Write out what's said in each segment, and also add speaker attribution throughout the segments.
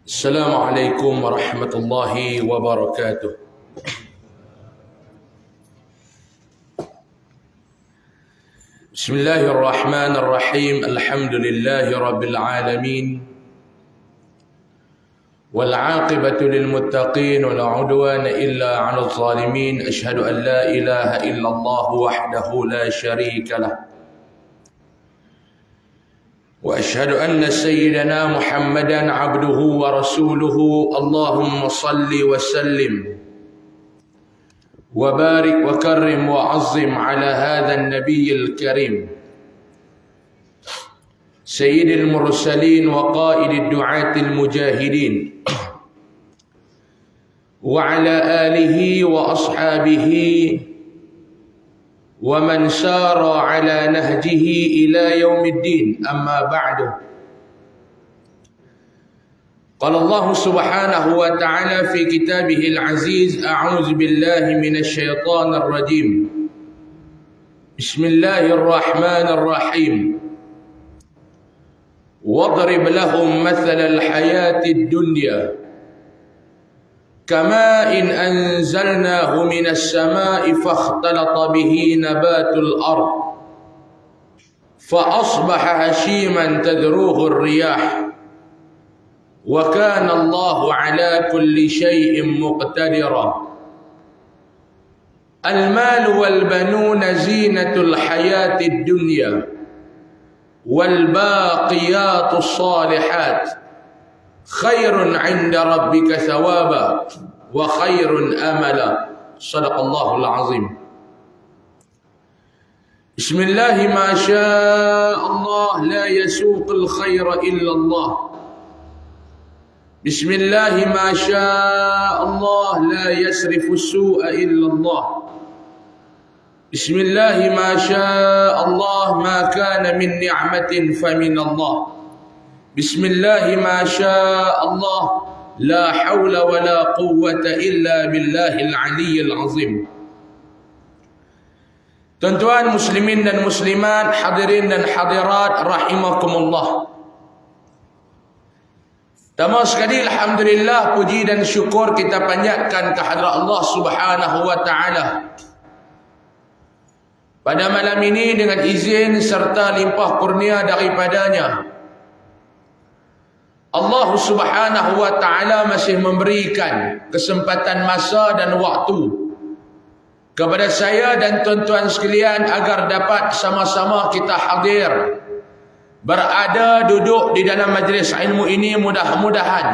Speaker 1: Assalamualaikum warahmatullahi wabarakatuh. Bismillahirrahmanirrahim. Alhamdulillahi rabbil alamin. Wal 'aqibatu lil muttaqin wa la 'udwana illa 'alal zalimin. Asyhadu an la ilaha illallah wahdahu la syarika lah. وأشهد أن سيدنا محمدا عبده ورسوله اللهم صل وسلم وبارك وكرم وعظم على هذا النبي الكريم سيد المرسلين وقائد الدعاة المجاهدين وعلى آله وأصحابه ومن سار على نهجه إلى يوم الدين. أما بعد، قال الله سبحانه وتعالى في كتابه العزيز: أعوذ بالله من الشيطان الرجيم. بسم الله الرحمن الرحيم. واضرب لهم مثل الحياة الدنيا كماء أنزلناه من السماء فاختلط به نبات الأرض فأصبح هشيما تذروه الرياح وكان الله على كل شيء مقتدرا. المال والبنون زينة الحياة الدنيا والباقيات الصالحات خير عند ربك ثوابا وخير أملا. صدق الله العظيم. بسم الله ما شاء الله لا يسوق الخير إلا الله. بسم الله ما شاء الله لا يسرف السوء إلا الله. بسم الله ما شاء الله ما كان من نعمة فمن الله. بسم الله ما شاء الله لا حول ولا قوة إلا بالله العلي العظيم. Tuan-tuan muslimin dan muslimat, hadirin dan hadirat rahimakumullah. Pertama sekali, alhamdulillah, puji dan syukur kita panjatkan kehadrat Allah Subhanahu wa taala. Pada malam ini dengan izin serta limpah kurnia daripadanya, Allah Subhanahu wa taala masih memberikan kesempatan masa dan waktu kepada saya dan tuan-tuan sekalian agar dapat sama-sama kita hadir, berada duduk di dalam majlis ilmu ini. Mudah-mudahan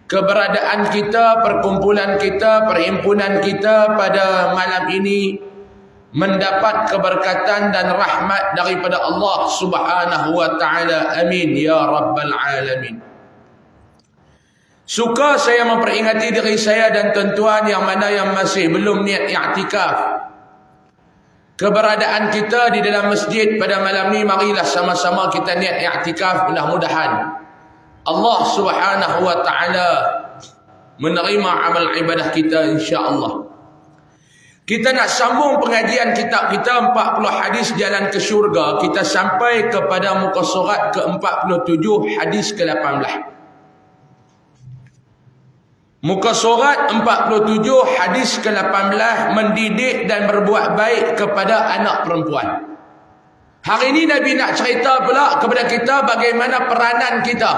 Speaker 1: keberadaan kita, perkumpulan kita, perhimpunan kita pada malam ini mendapat keberkatan dan rahmat daripada Allah Subhanahu wa taala. Amin ya rabbal alamin. Suka saya memperingati diri saya dan tuan-tuan yang mana yang masih belum niat i'tikaf. Keberadaan kita di dalam masjid pada malam ni, marilah sama-sama kita niat i'tikaf. Mudah-mudahan Allah Subhanahu wa taala menerima amal ibadah kita insya-Allah. Kita nak sambung pengajian kitab kita 40 hadis jalan ke syurga. Kita sampai kepada muka surat ke-47 hadis ke-18. Muka surat 47 hadis ke-18, mendidik dan berbuat baik kepada anak perempuan. Hari ini Nabi nak cerita pula kepada kita bagaimana peranan kita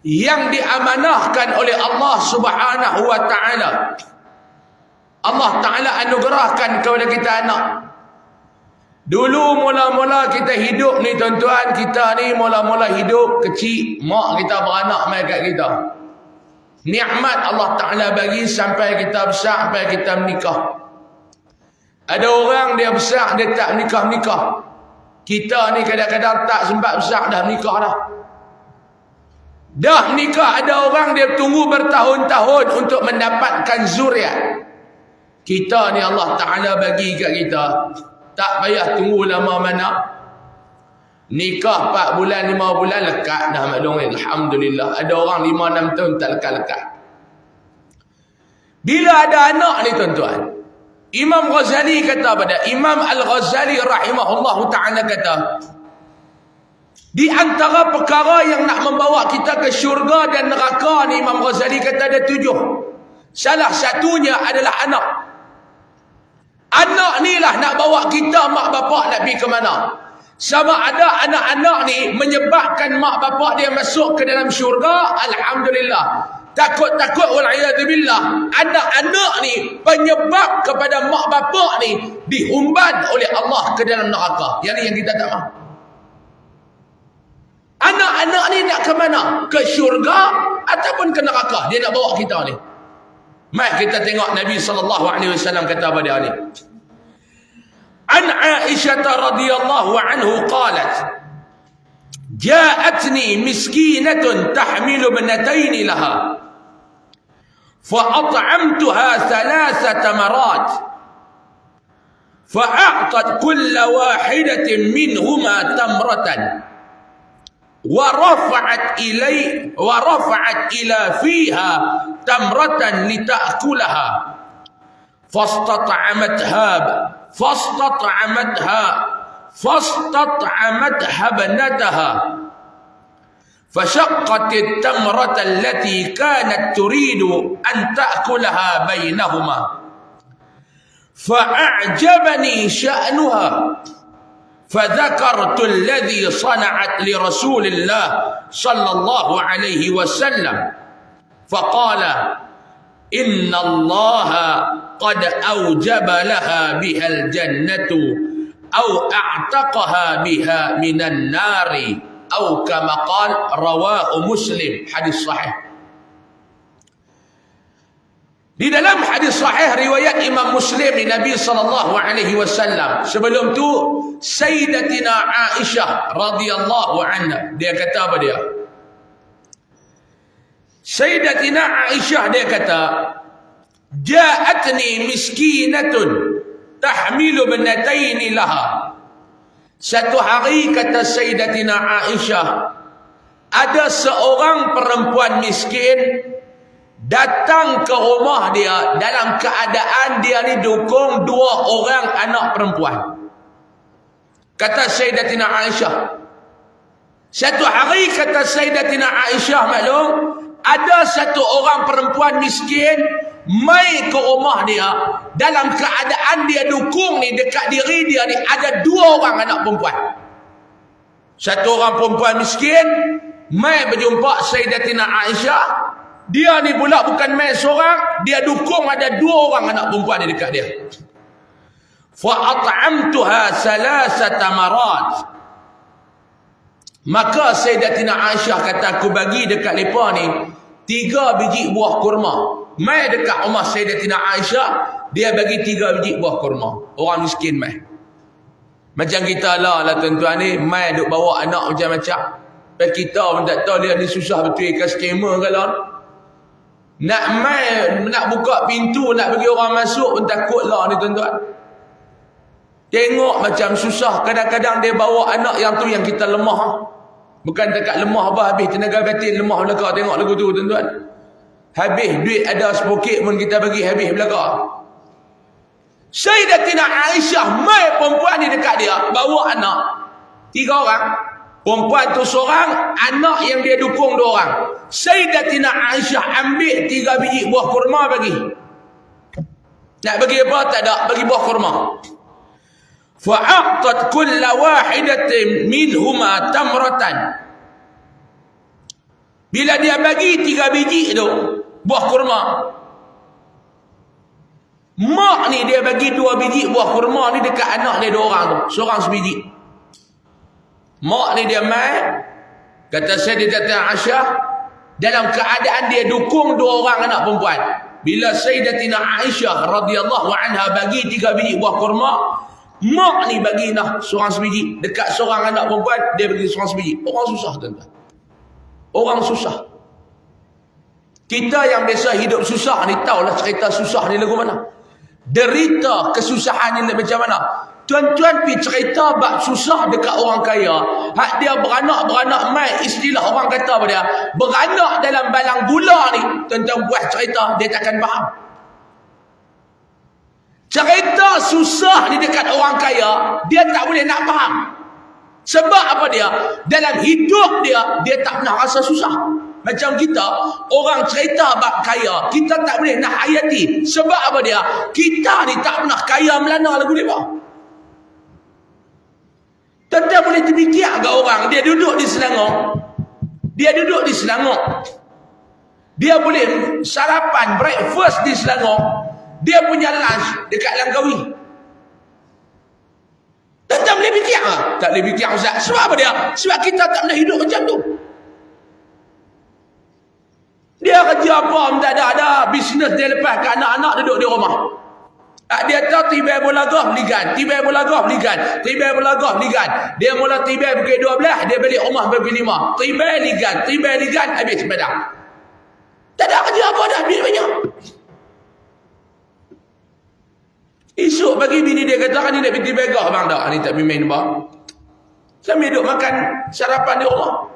Speaker 1: yang diamanahkan oleh Allah Subhanahu wa taala. Allah Ta'ala anugerahkan kepada kita anak. Dulu mula-mula kita hidup ni tuan-tuan, kita ni mula-mula hidup kecil, mak kita beranak mai kat kita. Nikmat Allah Ta'ala bagi sampai kita besar, sampai kita menikah. Ada orang dia besar, dia tak menikah-nikah. Kita ni kadang-kadang tak sempat besar dah menikah dah. Dah menikah, ada orang dia tunggu bertahun-tahun untuk mendapatkan zuriat. Kita ni Allah Ta'ala bagi kat kita, tak payah tunggu lama mana. Nikah 4 bulan, 5 bulan lekat dah maklum. Alhamdulillah. Ada orang 5-6 tahun tak lekat-lekat. Bila ada anak ni tuan-tuan, Imam Ghazali kata pada Imam Al-Ghazali rahimahullah ta'ala kata, di antara perkara yang nak membawa kita ke syurga dan neraka ni, Imam Ghazali kata ada 7. Salah satunya adalah anak. Anak ni lah nak bawa kita, mak bapak nak pergi ke mana. Sama ada anak-anak ni menyebabkan mak bapak dia masuk ke dalam syurga, alhamdulillah. Takut-takut wal'iyadzubillah, anak-anak ni penyebab kepada mak bapak ni dihumban oleh Allah ke dalam neraka. Yang ni yang kita tak mahu. Anak-anak ni nak ke mana? Ke syurga ataupun ke neraka? Dia nak bawa kita ni. Mari kita tengok Nabi SAW kata apa dia ni. An Aisyah radhiyallahu anhu qalat, ja'atni miskinatun tahmilu ibnatayn laha fa at'amtuha 3 tamarat fa a'tat kull wahidatin minhuma tamratan wa rafa'at ila fiha tamratan lita'kulaha فاستطعمتها ابنتها فشقت التمرة التي كانت تريد أن تأكلها بينهما فأعجبني شأنها فذكرت الذي صنعت لرسول الله صلى الله عليه وسلم فقال إن الله قد أوجب لها بها الجنة أو أعتقها بها من النار أو كما قال رواه مسلم. Hadis sahih. Di dalam hadis sahih riwayat Imam Muslim di Nabi SAW, sebelum tu Sayyidatina Aisyah radhiyallahu anha, dia kata apa dia? Sayyidatina Aisyah dia kata, ja'atni miskinatun tahmilu ibnatayn laha. Satu hari kata Sayyidatina Aisyah, ada seorang perempuan miskin datang ke rumah dia dalam keadaan dia ni dukung 2 orang anak perempuan. Kata Sayyidatina Aisyah, satu hari kata Sayyidatina Aisyah, maklum, ada satu orang perempuan miskin mai ke rumah dia dalam keadaan dia dukung ni, dekat diri dia ni ada 2 orang anak perempuan. Satu orang perempuan miskin mai berjumpa Sayyidatina Aisyah, dia ni pula bukan mai seorang, dia dukung ada 2 orang anak perempuan ni dekat dia. Fa at'amtuha 3 tamarat. Maka Sayyidatina Aisyah kata, aku bagi dekat mereka ni 3 biji buah kurma. Mai dekat rumah Sayyidatina Aisyah, dia bagi 3 biji buah kurma. Orang miskin mai. Macam kita lah tuan-tuan ni, mai duk bawa anak macam-macam. Dan kita pun tak tahu dia ni susah betul ke skamer ke lah. Nak mai, nak buka pintu, nak bagi orang masuk pun takut lah ni tuan-tuan. Tengok macam susah. Kadang-kadang dia bawa anak yang tu yang kita lemah. Bukan dekat lemah apa, habis tenaga batin lemah belaka. Tengok lagu tu tuan-tuan. Habis duit ada sepokit pun kita bagi habis belaka. Sayyidatina Aisyah mai perempuan ni dekat dia, bawa anak 3 orang. Perempuan tu seorang, anak yang dia dukung 2 orang. Sayyidatina Aisyah ambil 3 biji buah kurma bagi. Nak bagi apa? Tak ada, bagi buah kurma. Fa'aqtat kulla wahidatin minhuma tamratan. Bila dia bagi 3 biji tu buah kurma, mak ni dia bagi 2 biji buah kurma ni dekat anak dia 2 orang tu, seorang sebiji. Mak ni dia mai, kata Sayyidatina Aisyah, dalam keadaan dia dukung 2 orang anak perempuan. Bila Sayyidatina Aisyah radhiyallahu anha bagi 3 biji buah kurma, mak ni bagi dah seorang sebiji. Dekat seorang anak perempuan, dia bagi seorang sebiji. Orang susah tuan-tuan. Orang susah. Kita yang biasa hidup susah ni, tahulah cerita susah ni lagu mana. Derita kesusahan ni macam mana. Tuan-tuan pergi cerita bab susah dekat orang kaya. Hak dia beranak-beranak mai, istilah orang kata apa dia, beranak dalam balang gula ni. Tuan-tuan buat cerita, dia takkan faham. Cerita susah di dekat orang kaya, dia tak boleh nak faham. Sebab apa dia? Dalam hidup dia tak pernah rasa susah. Macam kita, orang cerita bab kaya, kita tak boleh nak hayati. Sebab apa dia? Kita ni tak pernah kaya melana lagu dia. Tuan-tuan boleh terfikir ke orang, dia duduk di Selangor. Dia boleh sarapan, breakfast di Selangor. Dia punya lunch dekat Langkawi. Tuan-tuan boleh fikir ke? Tak boleh fikir, Ustaz. Sebab apa dia? Sebab kita tak pernah hidup macam tu. Dia kerja apa pun tak ada bisnes dia lepas ke anak-anak duduk di rumah. Dia tahu tiba bola golf ligan. Dia mula tiba pukul 12, dia balik rumah pukul 5. Tiba ligan, habis padang. Tak ada kerja apa dah, duit banyak. Esok pagi bini dia kata, ni nak pergi begah bang dah. Ni tak main bang. Sambil duduk makan sarapan di rumah.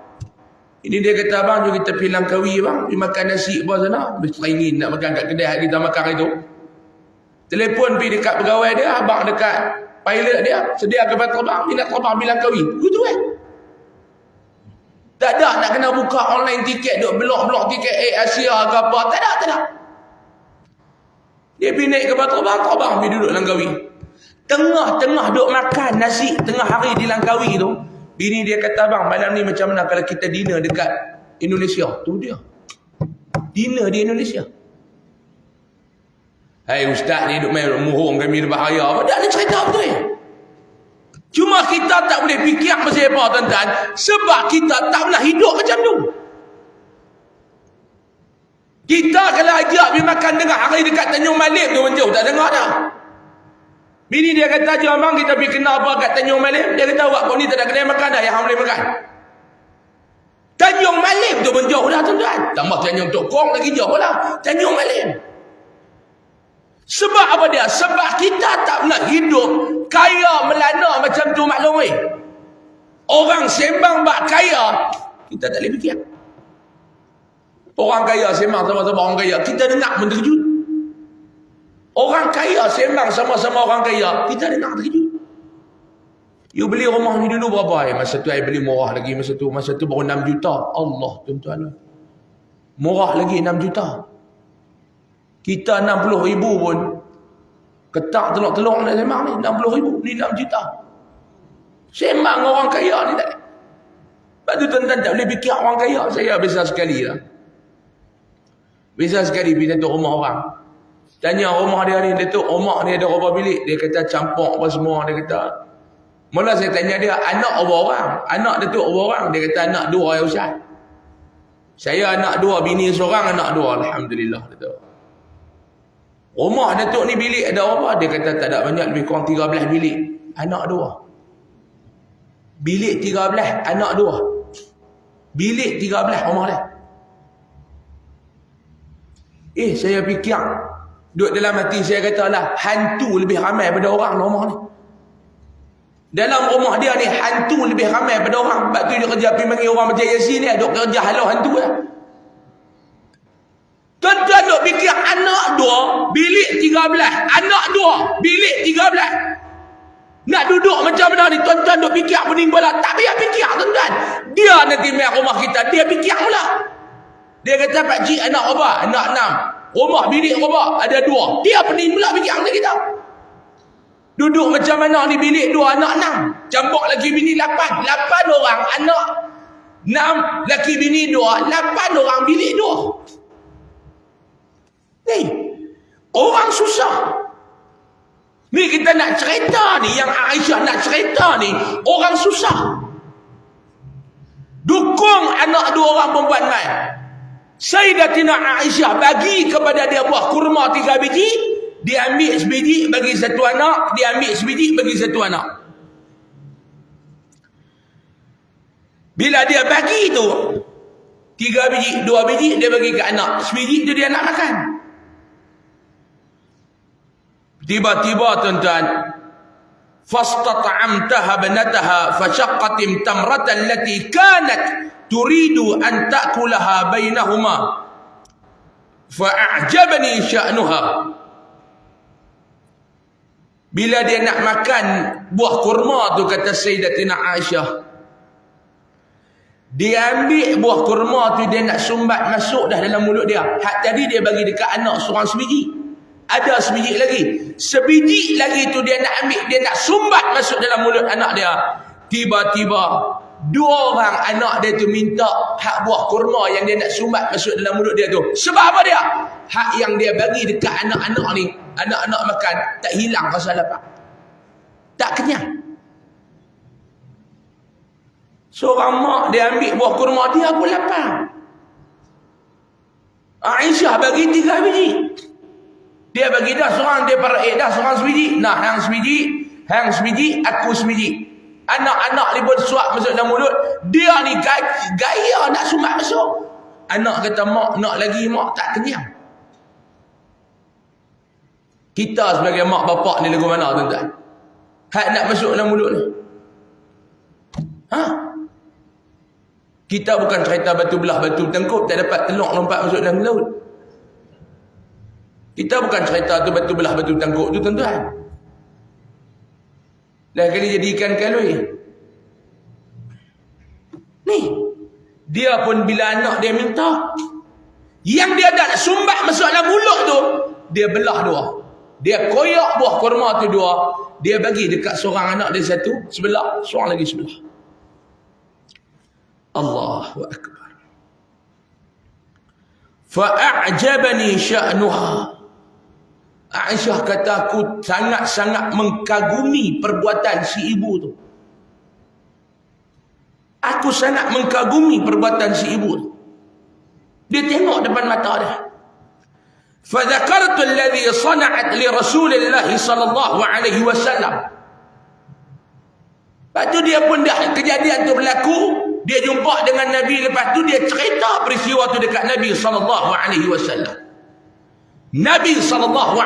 Speaker 1: Ini dia kata, bang, jom kita pergi Langkawi bang. Pergi makan nasi bawah sana. Berteringin nak makan kat kedai kita makan itu. Telefon pergi dekat pegawai dia, abang dekat pilot dia. Sedia ke terbang, dia nak terbang pergi Langkawi. Begitu kan? Tak ada nak kena buka online tiket, duk blok-blok tiket Asia ke apa. Tak ada. Dia pergi naik kapal terbang pergi duduk Langkawi. Tengah-tengah duk makan nasi tengah hari di Langkawi tu, bini dia kata, bang, malam ni macam mana kalau kita dinner dekat Indonesia? Tu dia. Dinner di Indonesia. Hai ustaz ni duk main muhung kami bahaya. Apa dah ada cerita betul ya? Cuma kita tak boleh fikir pasal apa tuan-tuan, sebab kita tak pernah hidup macam tu. Kita kalau ajak pergi makan tengah hari dekat Tanjung Malim tu menjauh, tak dengar dah. Bini dia kata, jom bang kita pergi kenal apa kat Tanjung Malim. Dia kata, awak pun ni tak ada kedai makan dah yang boleh makan. Tanjung Malim tu menjauh dah tuan-tuan. Tambah Tanjung Tokong lagi jauh lah. Tanjung Malim. Sebab apa dia? Sebab kita tak pernah hidup kaya melana macam tu maklum weh. Orang sembang bak kaya, kita tak boleh fikir. Orang kaya sembang sama-sama orang kaya, kita dengar pun terkejut. Orang kaya sembang sama-sama orang kaya, kita dengar terkejut. You beli rumah ni dulu berapa? Masa tu saya beli murah lagi. Masa tu baru 6 juta. Allah tuan-tuan. Murah lagi 6 juta. Kita 60 ribu pun ketak telur-telur nak sembang ni. 60 ribu ni 6 juta. Sembang orang kaya ni tak. Lepas tu tuan-tuan tak boleh fikir orang kaya. Saya biasa sekali lah. Biasa sekali pergi datuk rumah orang. Tanya rumah dia ni, datuk rumah ni ada berapa bilik? Dia kata campur apa semua. Dia kata, mula saya tanya dia, anak berapa orang? Anak datuk berapa orang? Dia kata anak 2 ya Ustaz. Saya anak 2, bini seorang, anak 2. Alhamdulillah. Datuk. Rumah datuk ni bilik ada berapa? Dia kata tak ada banyak, lebih kurang 13 bilik. Anak 2. Bilik 13, anak 2. Bilik 13 rumah dia. Saya fikir, duduk dalam hati saya kata lah, hantu lebih ramai pada orang rumah ni. Dalam rumah dia ni, hantu lebih ramai pada orang. Sebab tu dia kerja pergi panggil orang macam Yasin ni, duduk kerja halau hantu lah. Tuan-tuan duk fikir anak 2, bilik 13. Anak 2, bilik 13. Nak duduk macam mana ni? Tuan-tuan duk fikir pening bola. Tak payah fikir tuan-tuan. Dia nanti main rumah kita, dia fikir pula. Dia kata, pakcik anak apa? Anak 6. Rumah bilik apa? Ada 2. Dia pening pula fikir dengan kita. Duduk macam mana ni, bilik 2, anak 6. Campur lagi bini 8. 8 orang, anak 6. Laki bini 2. 8 orang, bilik 2. Orang susah. Ni kita nak cerita ni, yang Aisyah nak cerita ni, orang susah. Dukung anak 2 orang perempuan mai. Sayyidatina Aisyah bagi kepada dia buah kurma 3 biji, dia ambil sebiji bagi satu anak, dia ambil sebiji bagi satu anak. Bila dia bagi tu 3 biji, 2 biji dia bagi ke anak, sebiji tu dia nak makan. Tiba-tiba tuan-tuan, fastat'amtaha banataha fashaqqatim tamratan allati kanat turidu an ta'kulaha bainahuma fa'ajabani sya'nuha. Bila dia nak makan buah kurma tu, kata Sayyidatina Aisyah, dia ambil buah kurma tu, dia nak sumbat masuk dah dalam mulut dia. Hak tadi dia bagi dekat anak seorang sebiji. Ada sebiji lagi. Sebiji lagi tu dia nak ambil, dia nak sumbat masuk dalam mulut anak dia. Tiba-tiba dua orang anak dia tu minta hak buah kurma yang dia nak sumbat masuk dalam mulut dia tu. Sebab apa dia? Hak yang dia bagi dekat anak-anak ni, anak-anak makan, tak hilang rasa lapar, tak kenyang. Seorang mak dia ambil buah kurma, dia pun lapar. Aisyah bagi 3 biji. Dia bagi dah seorang, dia paraik dah seorang sebiji. Nah, hang sebiji, aku sebiji. Anak-anak ni pun suap masuk dalam mulut. Dia ni gaya nak sumbat masuk. Anak kata, mak nak lagi, mak tak kenyang. Kita sebagai mak bapak ni lagu mana tuan-tuan? Hak nak masuk dalam mulut ni. Kita bukan cerita batu belah batu tengkup tak dapat telur lompat masuk dalam laut. Kita bukan cerita tu batu belah batu tengkup tu tuan-tuan. Dah kali jadi ikan kalui. Ni, dia pun bila anak dia minta, yang dia dah nak sumbat masuk dalam mulut tu, dia belah dua. Dia koyak buah kurma tu dua. Dia bagi dekat seorang anak dia satu sebelah, seorang lagi sebelah. Allahu Akbar. Fa'ajabani sya'nuha. Aisyah kata, aku sangat-sangat mengkagumi perbuatan si ibu tu. Aku sangat mengkagumi perbuatan si ibu tu. Dia tengok depan mata dia. Fadzakartu alladhi sana'at li Rasulillah sallallahu alaihi wasallam. Lepas tu dia pun dah kejadian tu berlaku, dia jumpa dengan Nabi, lepas tu dia cerita peristiwa tu dekat Nabi sallallahu alaihi wasallam. Nabi SAW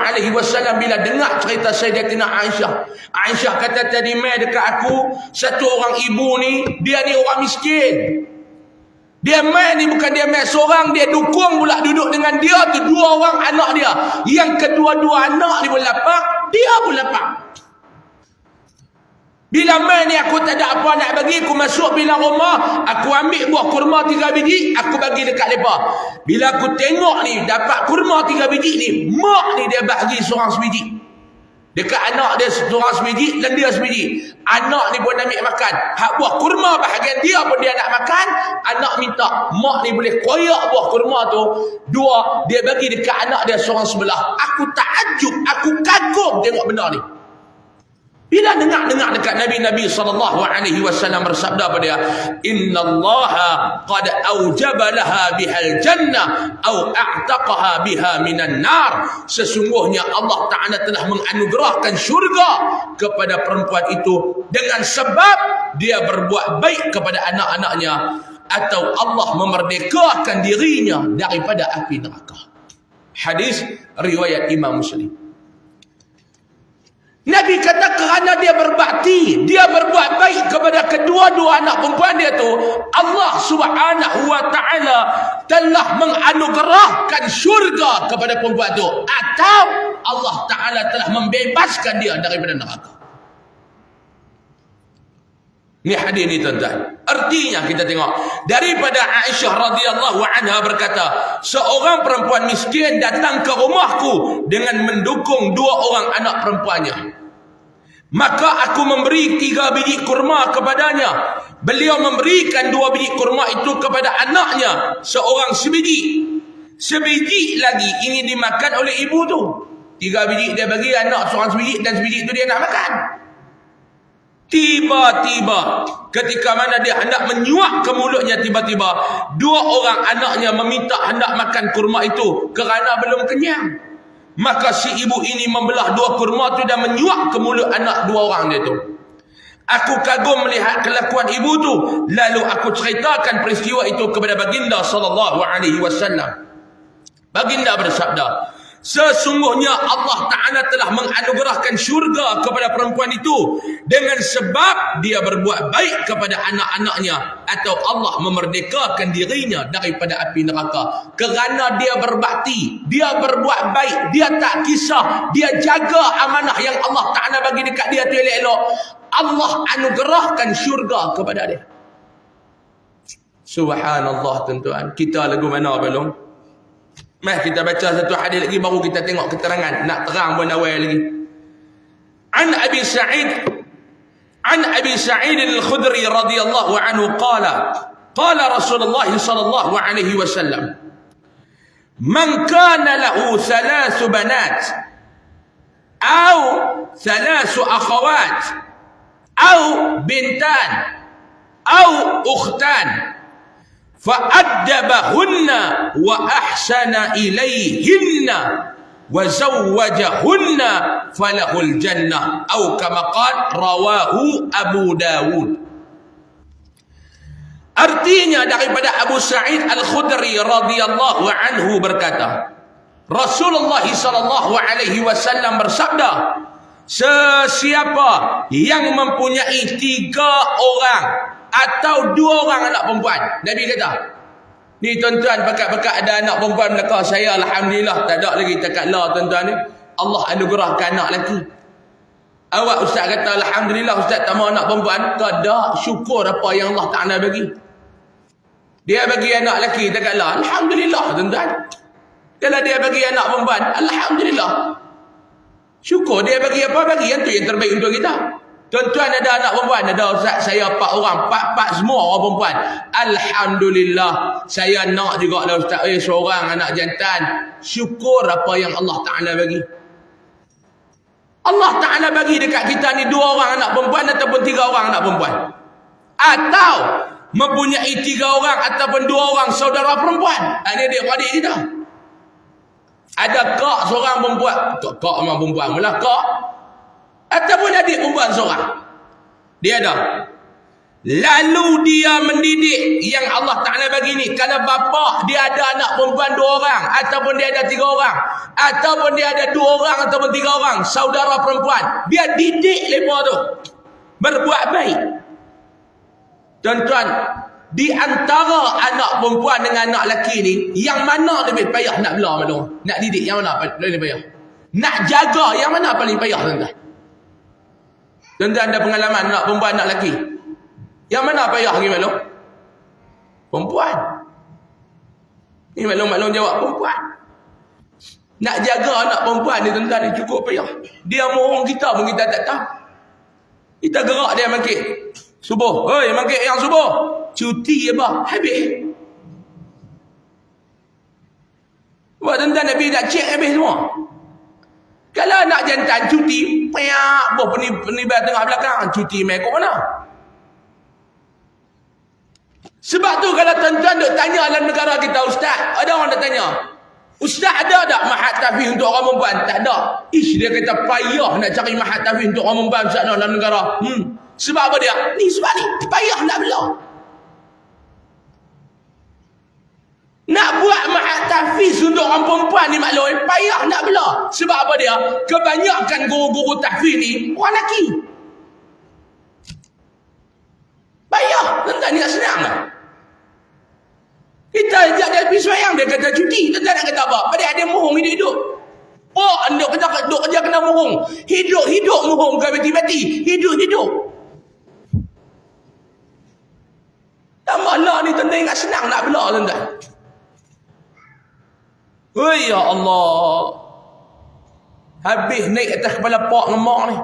Speaker 1: bila dengar cerita Sayyidatina Aisyah, Aisyah kata tadi mai dekat aku, satu orang ibu ni, dia ni orang miskin. Dia mai ni bukan dia mai seorang, dia dukung pula duduk dengan dia tu 2 orang anak dia. Yang kedua-dua anak ni pun lapar, dia pun lapar. Bila mai ni aku tak ada apa nak bagi, aku masuk bilang rumah, aku ambil buah kurma 3 biji, aku bagi dekat mereka. Bila aku tengok ni, dapat kurma 3 biji ni, mak ni dia bagi seorang sebiji. Dekat anak dia seorang sebiji dan dia sebiji. Anak ni pun ambil makan. Hak buah kurma bahagian dia pun dia nak makan. Anak minta, mak ni boleh koyak buah kurma tu 2, dia bagi dekat anak dia seorang sebelah. Aku takjub, aku kagum tengok benda ni. Bila dengar dekat Nabi SAW bersabda pada dia, innallaha qad aujaba laha bihal jannah au a'taqaha biha minan nar. Sesungguhnya Allah Ta'ala telah menganugerahkan syurga kepada perempuan itu dengan sebab dia berbuat baik kepada anak-anaknya, atau Allah memerdekakan dirinya daripada api neraka. Hadis riwayat Imam Muslim. Nabi kata kerana dia berbakti, dia berbuat baik kepada kedua-dua anak perempuan dia tu, Allah Subhanahu wa Ta'ala telah menganugerahkan syurga kepada perempuan tu, atau Allah Ta'ala telah membebaskan dia daripada neraka. Ni hadis ni tuan-tuan. Artinya kita tengok daripada Aisyah radhiyallahu anha berkata, seorang perempuan miskin datang ke rumahku dengan mendukung 2 orang anak perempuannya. Maka aku memberi 3 biji kurma kepadanya. Beliau memberikan 2 biji kurma itu kepada anaknya, seorang sebiji. Sebiji lagi ingin dimakan oleh ibu tu. 3 biji dia bagi anak seorang sebiji, dan sebiji itu dia nak makan. Tiba-tiba ketika mana dia hendak menyuap ke mulutnya, tiba-tiba 2 orang anaknya meminta hendak makan kurma itu kerana belum kenyang. Maka si ibu ini membelah 2 kurma itu dan menyuap ke mulut anak 2 orang dia tu. Aku kagum melihat kelakuan ibu tu, lalu aku ceritakan peristiwa itu kepada baginda sallallahu alaihi wasallam. Baginda bersabda, Sesungguhnya Allah Ta'ala telah menganugerahkan syurga kepada perempuan itu dengan sebab dia berbuat baik kepada anak-anaknya, atau Allah memerdekakan dirinya daripada api neraka. Kerana dia berbakti, dia berbuat baik, dia tak kisah, dia jaga amanah yang Allah Ta'ala bagi dekat dia tu elok-elok, Allah anugerahkan syurga kepada dia. Subhanallah tuan-tuan. Kita lagu mana belum? Mari kita baca satu hadis lagi baru kita tengok keterangan. Nak terang pun awal lagi. An Abi Sa'id al-Khudri radhiyallahu anhu qala Rasulullah sallallahu alaihi wasallam, man kana lahu thalath banat aw thalath akhawat aw bintan aw ukhtan فأدبهن وأحسن إليهن وزوجهن فله الجنة أو كما قال رواه أبو داود. Artinya daripada Abu Sa'id Al-Khudri radhiyallahu anhu berkata, Rasulullah sallallahu alaihi wasallam bersabda, sesiapa yang mempunyai 3 orang atau 2 orang anak perempuan. Nabi kata, ni tuan-tuan, pakat-pakat ada anak perempuan belakang saya, alhamdulillah, tak ada lagi takat lah tuan-tuan ni. Allah anugerahkan anak lelaki. Awak ustaz kata alhamdulillah ustaz tak mau anak perempuan. Tak ada, syukur apa yang Allah Ta'ala bagi. Dia bagi anak lelaki takat lah, alhamdulillah tuan-tuan. Kalau dia bagi anak perempuan, alhamdulillah. Syukur dia bagi apa, bagi yang tu yang terbaik untuk kita. Tuan-tuan ada anak perempuan, ada ustaz saya 4 orang, 4 semua orang perempuan. Alhamdulillah, saya nak juga lah ustaz, seorang anak jantan. Syukur apa yang Allah Ta'ala bagi. Allah Ta'ala bagi dekat kita ni 2 orang anak perempuan ataupun 3 orang anak perempuan. Atau mempunyai 3 orang ataupun 2 orang saudara perempuan. Ini adik-adik kita. Ada kak seorang perempuan, kak memang perempuan mula kak, ataupun adik perempuan seorang. Dia ada. Lalu dia mendidik yang Allah Ta'ala bagi ni. Kalau bapa dia ada anak perempuan 2 orang, ataupun dia ada 3 orang, ataupun dia ada 2 orang ataupun 3 orang saudara perempuan, dia didik mereka tu berbuat baik. Tuan-tuan, di antara anak perempuan dengan anak lelaki ni, yang mana lebih payah nak bela maklum? Nak didik yang mana paling payah? Nak jaga yang mana paling payah tuan-tuan? Tuan-tuan ada pengalaman anak perempuan anak lelaki? Yang mana payah lagi maklum? Perempuan. Ni maklum jawab perempuan. Nak jaga anak perempuan ni tuan-tuan ni cukup payah. Dia mohon kita pun kita tak tahu. Kita gerak dia mangkit subuh. Hoi, mangkit yang subuh. Cuti apa? Habis. Buat tuan-tuan Nabi dah cek habis semua. Kalau anak jantan cuti, payak boh penibai tengah belakang, cuti mai kat mana? Sebab tu kalau tuan-tuan duk tanya dalam negara kita, ustaz, ada orang dah tanya, ustaz ada tak mahat tahfiz untuk orang perempuan? Tak ada. Ish, dia kata payah nak cari mahat tahfiz untuk orang perempuan ustaz dalam negara. Sebab apa dia? Ni sebab ni payah nak bela. Nak buat mahat tahfiz untuk orang perempuan ni maklum, payah nak bela. Sebab apa dia? Kebanyakan guru-guru tahfiz ni orang lelaki. Payah, tuan-tuan ni tak senang lah. Kita ajak dia pergi sembahyang, dia kata cuti. Tuan-tuan nak kata apa? Padahal dia mohong hidup-hidup. Oh, duk kerja kena mohong. Hidup-hidup mohong, bukan mati-mati. Hidup-hidup. Tak malah ni tuan-tuan ingat senang nak bela tuan-tuan. Oh ya Allah. Habis naik atas kepala pak dengan mak ni.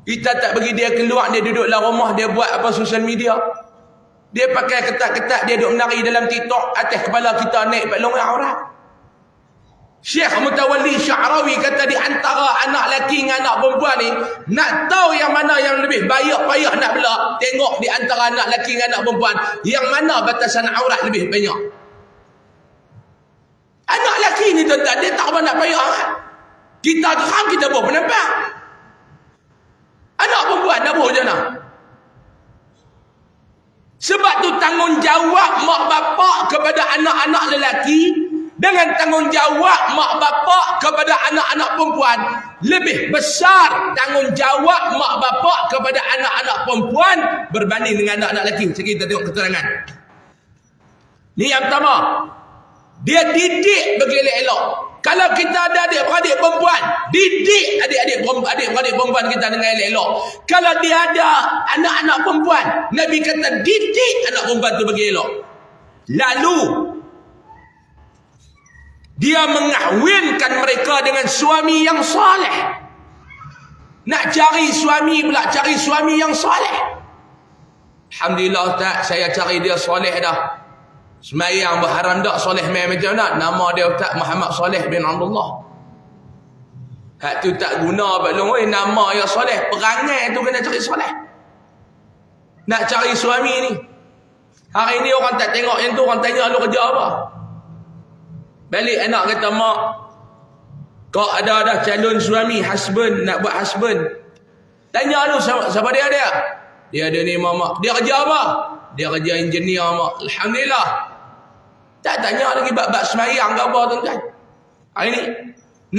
Speaker 1: Kita tak bagi dia keluar, dia duduk dalam rumah, dia buat apa sosial media. Dia pakai ketat-ketat, dia duduk menari dalam TikTok, atas kepala kita naik balongan aurat. Syekh Mutawalli Sya'rawi kata di antara anak lelaki dengan anak perempuan ni, nak tahu yang mana yang lebih payah nak bela, tengok di antara anak lelaki dengan anak perempuan, yang mana batasan aurat lebih banyak. Anak lelaki ni tuan-tuan, dia tak apa nak payah. Kita terang, kita buat penampak. Anak perempuan dah buat macam mana? Sebab tu tanggungjawab mak bapak kepada anak-anak lelaki, dengan tanggungjawab mak bapak kepada anak-anak perempuan lebih besar tanggungjawab mak bapak kepada anak-anak perempuan berbanding dengan anak-anak lelaki. Kita tengok keterangan. Ni yang pertama. Dia didik bagi elok-elok. Kalau kita ada adik-beradik perempuan, didik adik-beradik perempuan kita dengan elok-elok. Kalau dia ada anak-anak perempuan, Nabi kata didik anak perempuan tu bagi elok. Lalu dia mengahwinkan mereka dengan suami yang soleh. Nak cari suami pula, cari suami yang soleh. Alhamdulillah Ustaz, saya cari dia soleh dah. Semayang berharam tak soleh macam mana? Nama dia Ustaz Muhammad Soleh bin Abdullah. Hak tu tak guna belum. Nama yang soleh, perangai tu kena cari soleh. Nak cari suami ni. Hari ni orang tak tengok yang tu, orang tanya lu kerja apa. Balik anak kata, mak, kau ada dah calon suami, husband, nak buat husband. Tanya lu siapa dia? Dia ada ni mak. Dia kerja apa? Dia kerja engineer mak. Alhamdulillah. Tak tanya lagi bab semayang ke apa tuan-tuan. Hari ni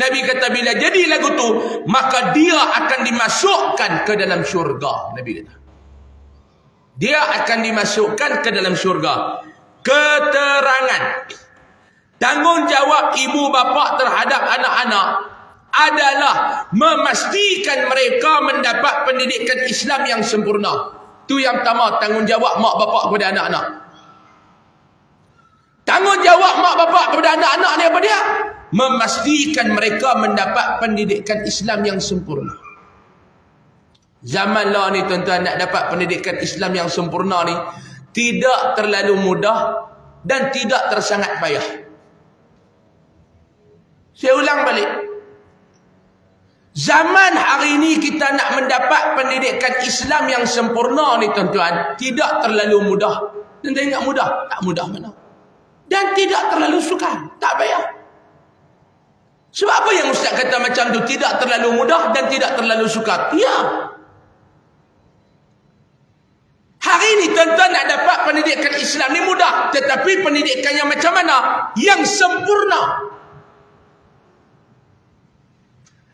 Speaker 1: Nabi kata bila jadi lagu tu, maka dia akan dimasukkan ke dalam syurga. Nabi kata dia akan dimasukkan ke dalam syurga. Keterangan tanggungjawab ibu bapa terhadap anak-anak adalah memastikan mereka mendapat pendidikan Islam yang sempurna. Tu yang pertama, tanggungjawab mak bapak kepada anak-anak. Tanggungjawab mak bapak kepada anak-anak ni apa dia? Memastikan mereka mendapat pendidikan Islam yang sempurna. Zaman lah ni tuan-tuan, nak dapat pendidikan Islam yang sempurna ni tidak terlalu mudah dan tidak tersangat payah. Saya ulang balik. Zaman hari ini kita nak mendapat pendidikan Islam yang sempurna ni tuan-tuan, tidak terlalu mudah. Tuan-tuan ingat mudah? Tak mudah mana. Dan tidak terlalu sukar, tak payah. Sebab apa yang Ustaz kata macam tu? Tidak terlalu mudah dan tidak terlalu sukar. Ya. Hari ini tuan-tuan nak dapat pendidikan Islam ni mudah, tetapi pendidikan yang macam mana? Yang sempurna.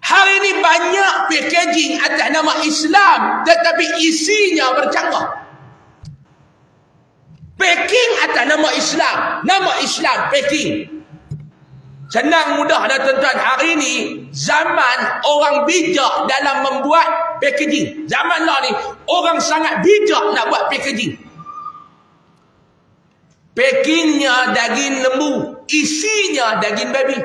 Speaker 1: Hari ini banyak packaging atas nama Islam, tetapi isinya bercanggah. Packing atas nama Islam packing. Senang mudah dah tuan-tuan. Hari ini zaman orang bijak dalam membuat packaging. Zaman lah ni orang sangat bijak nak buat packaging. Packingnya daging lembu, isinya daging babi.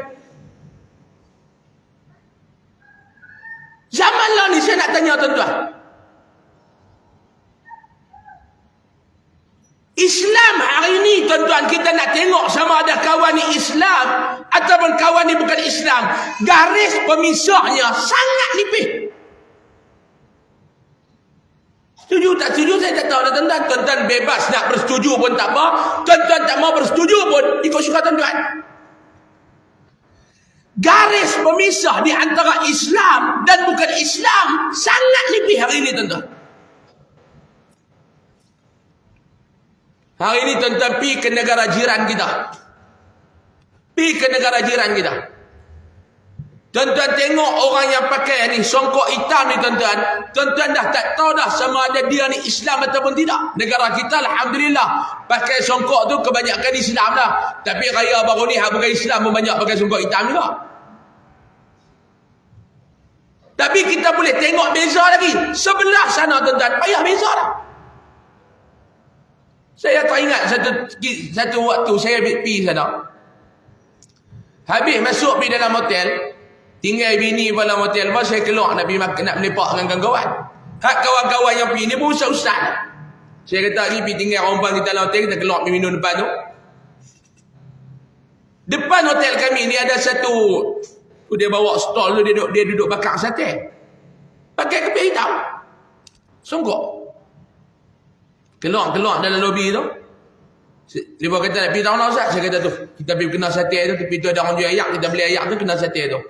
Speaker 1: Zaman lah ni saya nak tanya tuan-tuan. Islam hari ni tuan-tuan, kita nak tengok sama ada kawan ni Islam ataupun kawan ni bukan Islam. Garis pemisahnya sangat nipis. Setuju tak setuju saya tak tahu dah tuan-tuan. Tuan-tuan bebas nak bersetuju pun tak apa. Tuan-tuan tak mau bersetuju pun ikut suka tuan-tuan. Garis pemisah di antara Islam dan bukan Islam sangat nipis hari ini tuan-tuan. Hari ini tuan-tuan pergi ke negara jiran kita. Pergi ke negara jiran kita. Tuan-tuan tengok orang yang pakai ni songkok hitam ni tuan-tuan. Tuan-tuan dah tak tahu dah sama ada dia ni Islam ataupun tidak. Negara kita alhamdulillah pakai songkok tu kebanyakan Islam lah. Tapi raya baru ni bukan Islam pun banyak pakai songkok hitam juga. Tapi kita boleh tengok beza lagi. Sebelah sana tuan-tuan payah beza dah. Saya teringat satu waktu saya pergi sana. Habis masuk pergi dalam hotel, tinggal bini dalam hotel, lepas saya keluar nak pergi makan, nak melepak dengan kawan-kawan. Hak kawan-kawan yang pergi ni pun ustaz-ustaz. Saya kata ni pergi tinggal rompan kita dalam hotel, kita keluar pergi minum depan tu. Depan hotel kami ni ada satu, dia bawa stol tu, dia duduk bakar sate. Pakai keping hitam. Songkok. Keluar dalam lobi tu. Dia kata nak pergi tahu lah Ustaz. Saya kata tu, kita pergi kenal sate tu, tepi tu ada orang jual ayak, kita beli ayak tu, kenal sate tu.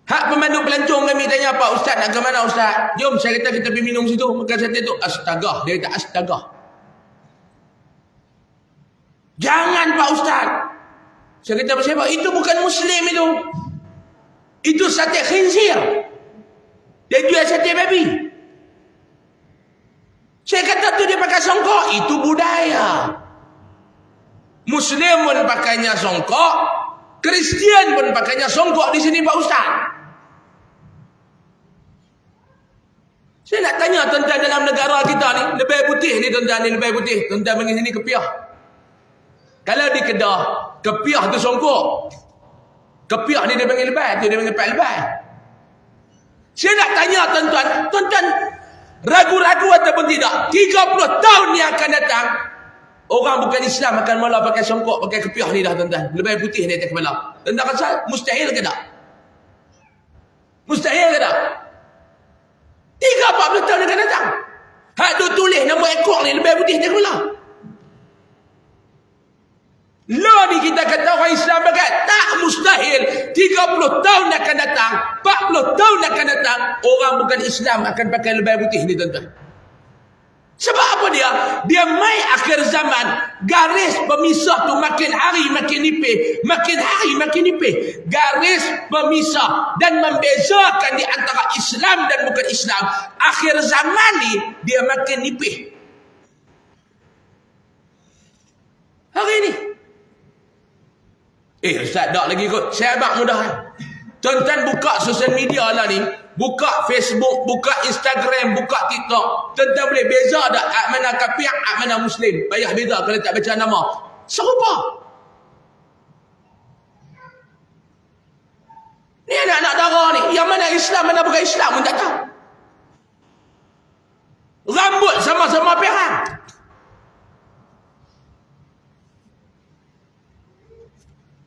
Speaker 1: Hak pemandu pelancong kami tanya, Pak Ustaz nak ke mana Ustaz? Jom, saya kata kita pergi minum situ, makan sate tu. Astaga, dia kata astaga. Jangan Pak Ustaz. Saya kata siapa? Itu bukan Muslim itu. Itu sate khinzir. Dia jual sate babi. Saya kata tu dia pakai songkok. Itu budaya. Muslim pun pakainya songkok. Kristian pun pakainya songkok di sini Pak Ustaz. Saya nak tanya tuan-tuan dalam negara kita ni, lebih putih ni tuan-tuan ni, lebih putih. Tuan-tuan panggil sini kepiah. Kalau di Kedah, kepiah tu songkok. Kepiah ni dia panggil lebat, tu dia panggil pak lebat. Saya nak tanya tuan-tuan, tuan-tuan ragu-ragu ataupun tidak, 30 tahun yang akan datang, orang bukan Islam akan mula pakai songkok, pakai kepiah ni dah tuan-tuan. Lebih putih ni atas kepala. Tuan-tuan rasa mustahil ke tak? Mustahil ke tak? 30-40 tahun akan datang. Hak tu tulis nama ekor ni lebih putih atas kepala. Law ni kita kata orang Islam pakai. Tak mustahil. 30 tahun akan datang, 40 tahun akan datang, orang bukan Islam akan pakai lebih putih ni tuan-tuan. Sebab apa dia? Dia mai akhir zaman, garis pemisah tu makin hari makin nipis, makin hari makin nipis. Garis pemisah dan membezakan di antara Islam dan bukan Islam, akhir zaman ni dia makin nipis. Hari ni. Ustaz tak lagi kot. Saya abang mudah. Tuan-tuan buka sosial media lah ni. Buka Facebook, buka Instagram, buka TikTok. Tuan-tuan boleh beza tak hak mana kafir, hak mana Muslim. Payah beza kalau tak baca nama. Serupa. Ni anak-anak dara ni. Yang mana Islam, mana bukan Islam pun tak tahu. Rambut sama-sama perang.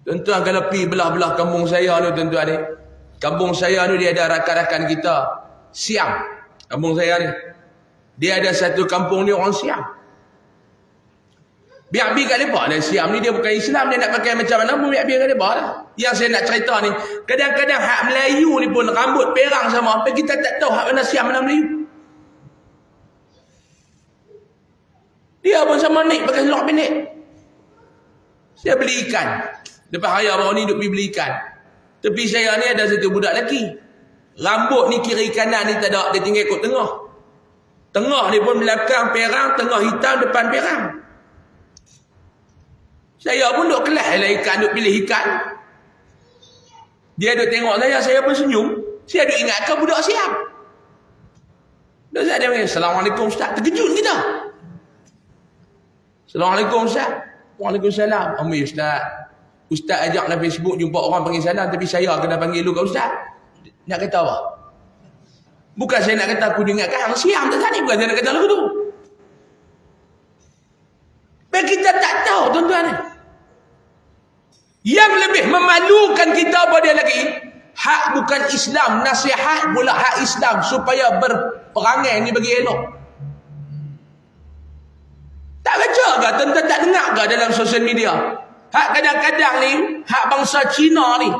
Speaker 1: Tuan-tuan kalau pergi belah-belah kampung saya ni tuan-tuan ni. Kampung saya ni dia ada rakan-rakan kita. Siam. Kampung saya ni. Dia ada satu kampung ni orang Siam. Biar-biar kat mereka lah. Siam ni dia bukan Islam. Dia nak pakai macam mana pun biar-biar kat mereka lah. Yang saya nak cerita ni. Kadang-kadang hak Melayu ni pun rambut perang sama. Tapi kita tak tahu hak mana Siam mana Melayu. Dia pun sama ni pakai seluar pendek. Saya beli ikan. Lepas raya baru ni duk pergi beli ikan. Tepi saya ni ada satu budak lelaki. Rambut ni kiri kanan ni tak ada. Dia tinggal ikut tengah. Tengah ni pun belakang perang. Tengah hitam depan perang. Saya pun duk kelas lah ikan. Duk pilih ikan. Dia duk tengok saya pun senyum. Saya duk ingatkan budak siap. Dia panggil, Assalamualaikum Ustaz. Terkejut kita. Assalamualaikum Ustaz. Waalaikumsalam. Ambil Ustaz. Ustaz ajak dalam Facebook jumpa orang panggil salam. Tapi saya kena panggil lu kat Ustaz. Nak kata apa? Bukan saya nak kata aku dengarkan hang siam tak tadi. Bukan saya nak kata lagu tu. Tapi kita tak tahu tuan-tuan. Yang lebih memalukan kita apa dia lagi? Hak bukan Islam. Nasihat pula hak Islam. Supaya berperangai ni bagi elok. Tak baca ke? Tuan-tuan tak dengar ke dalam sosial media? Hak kadang-kadang ni, hak bangsa Cina ni,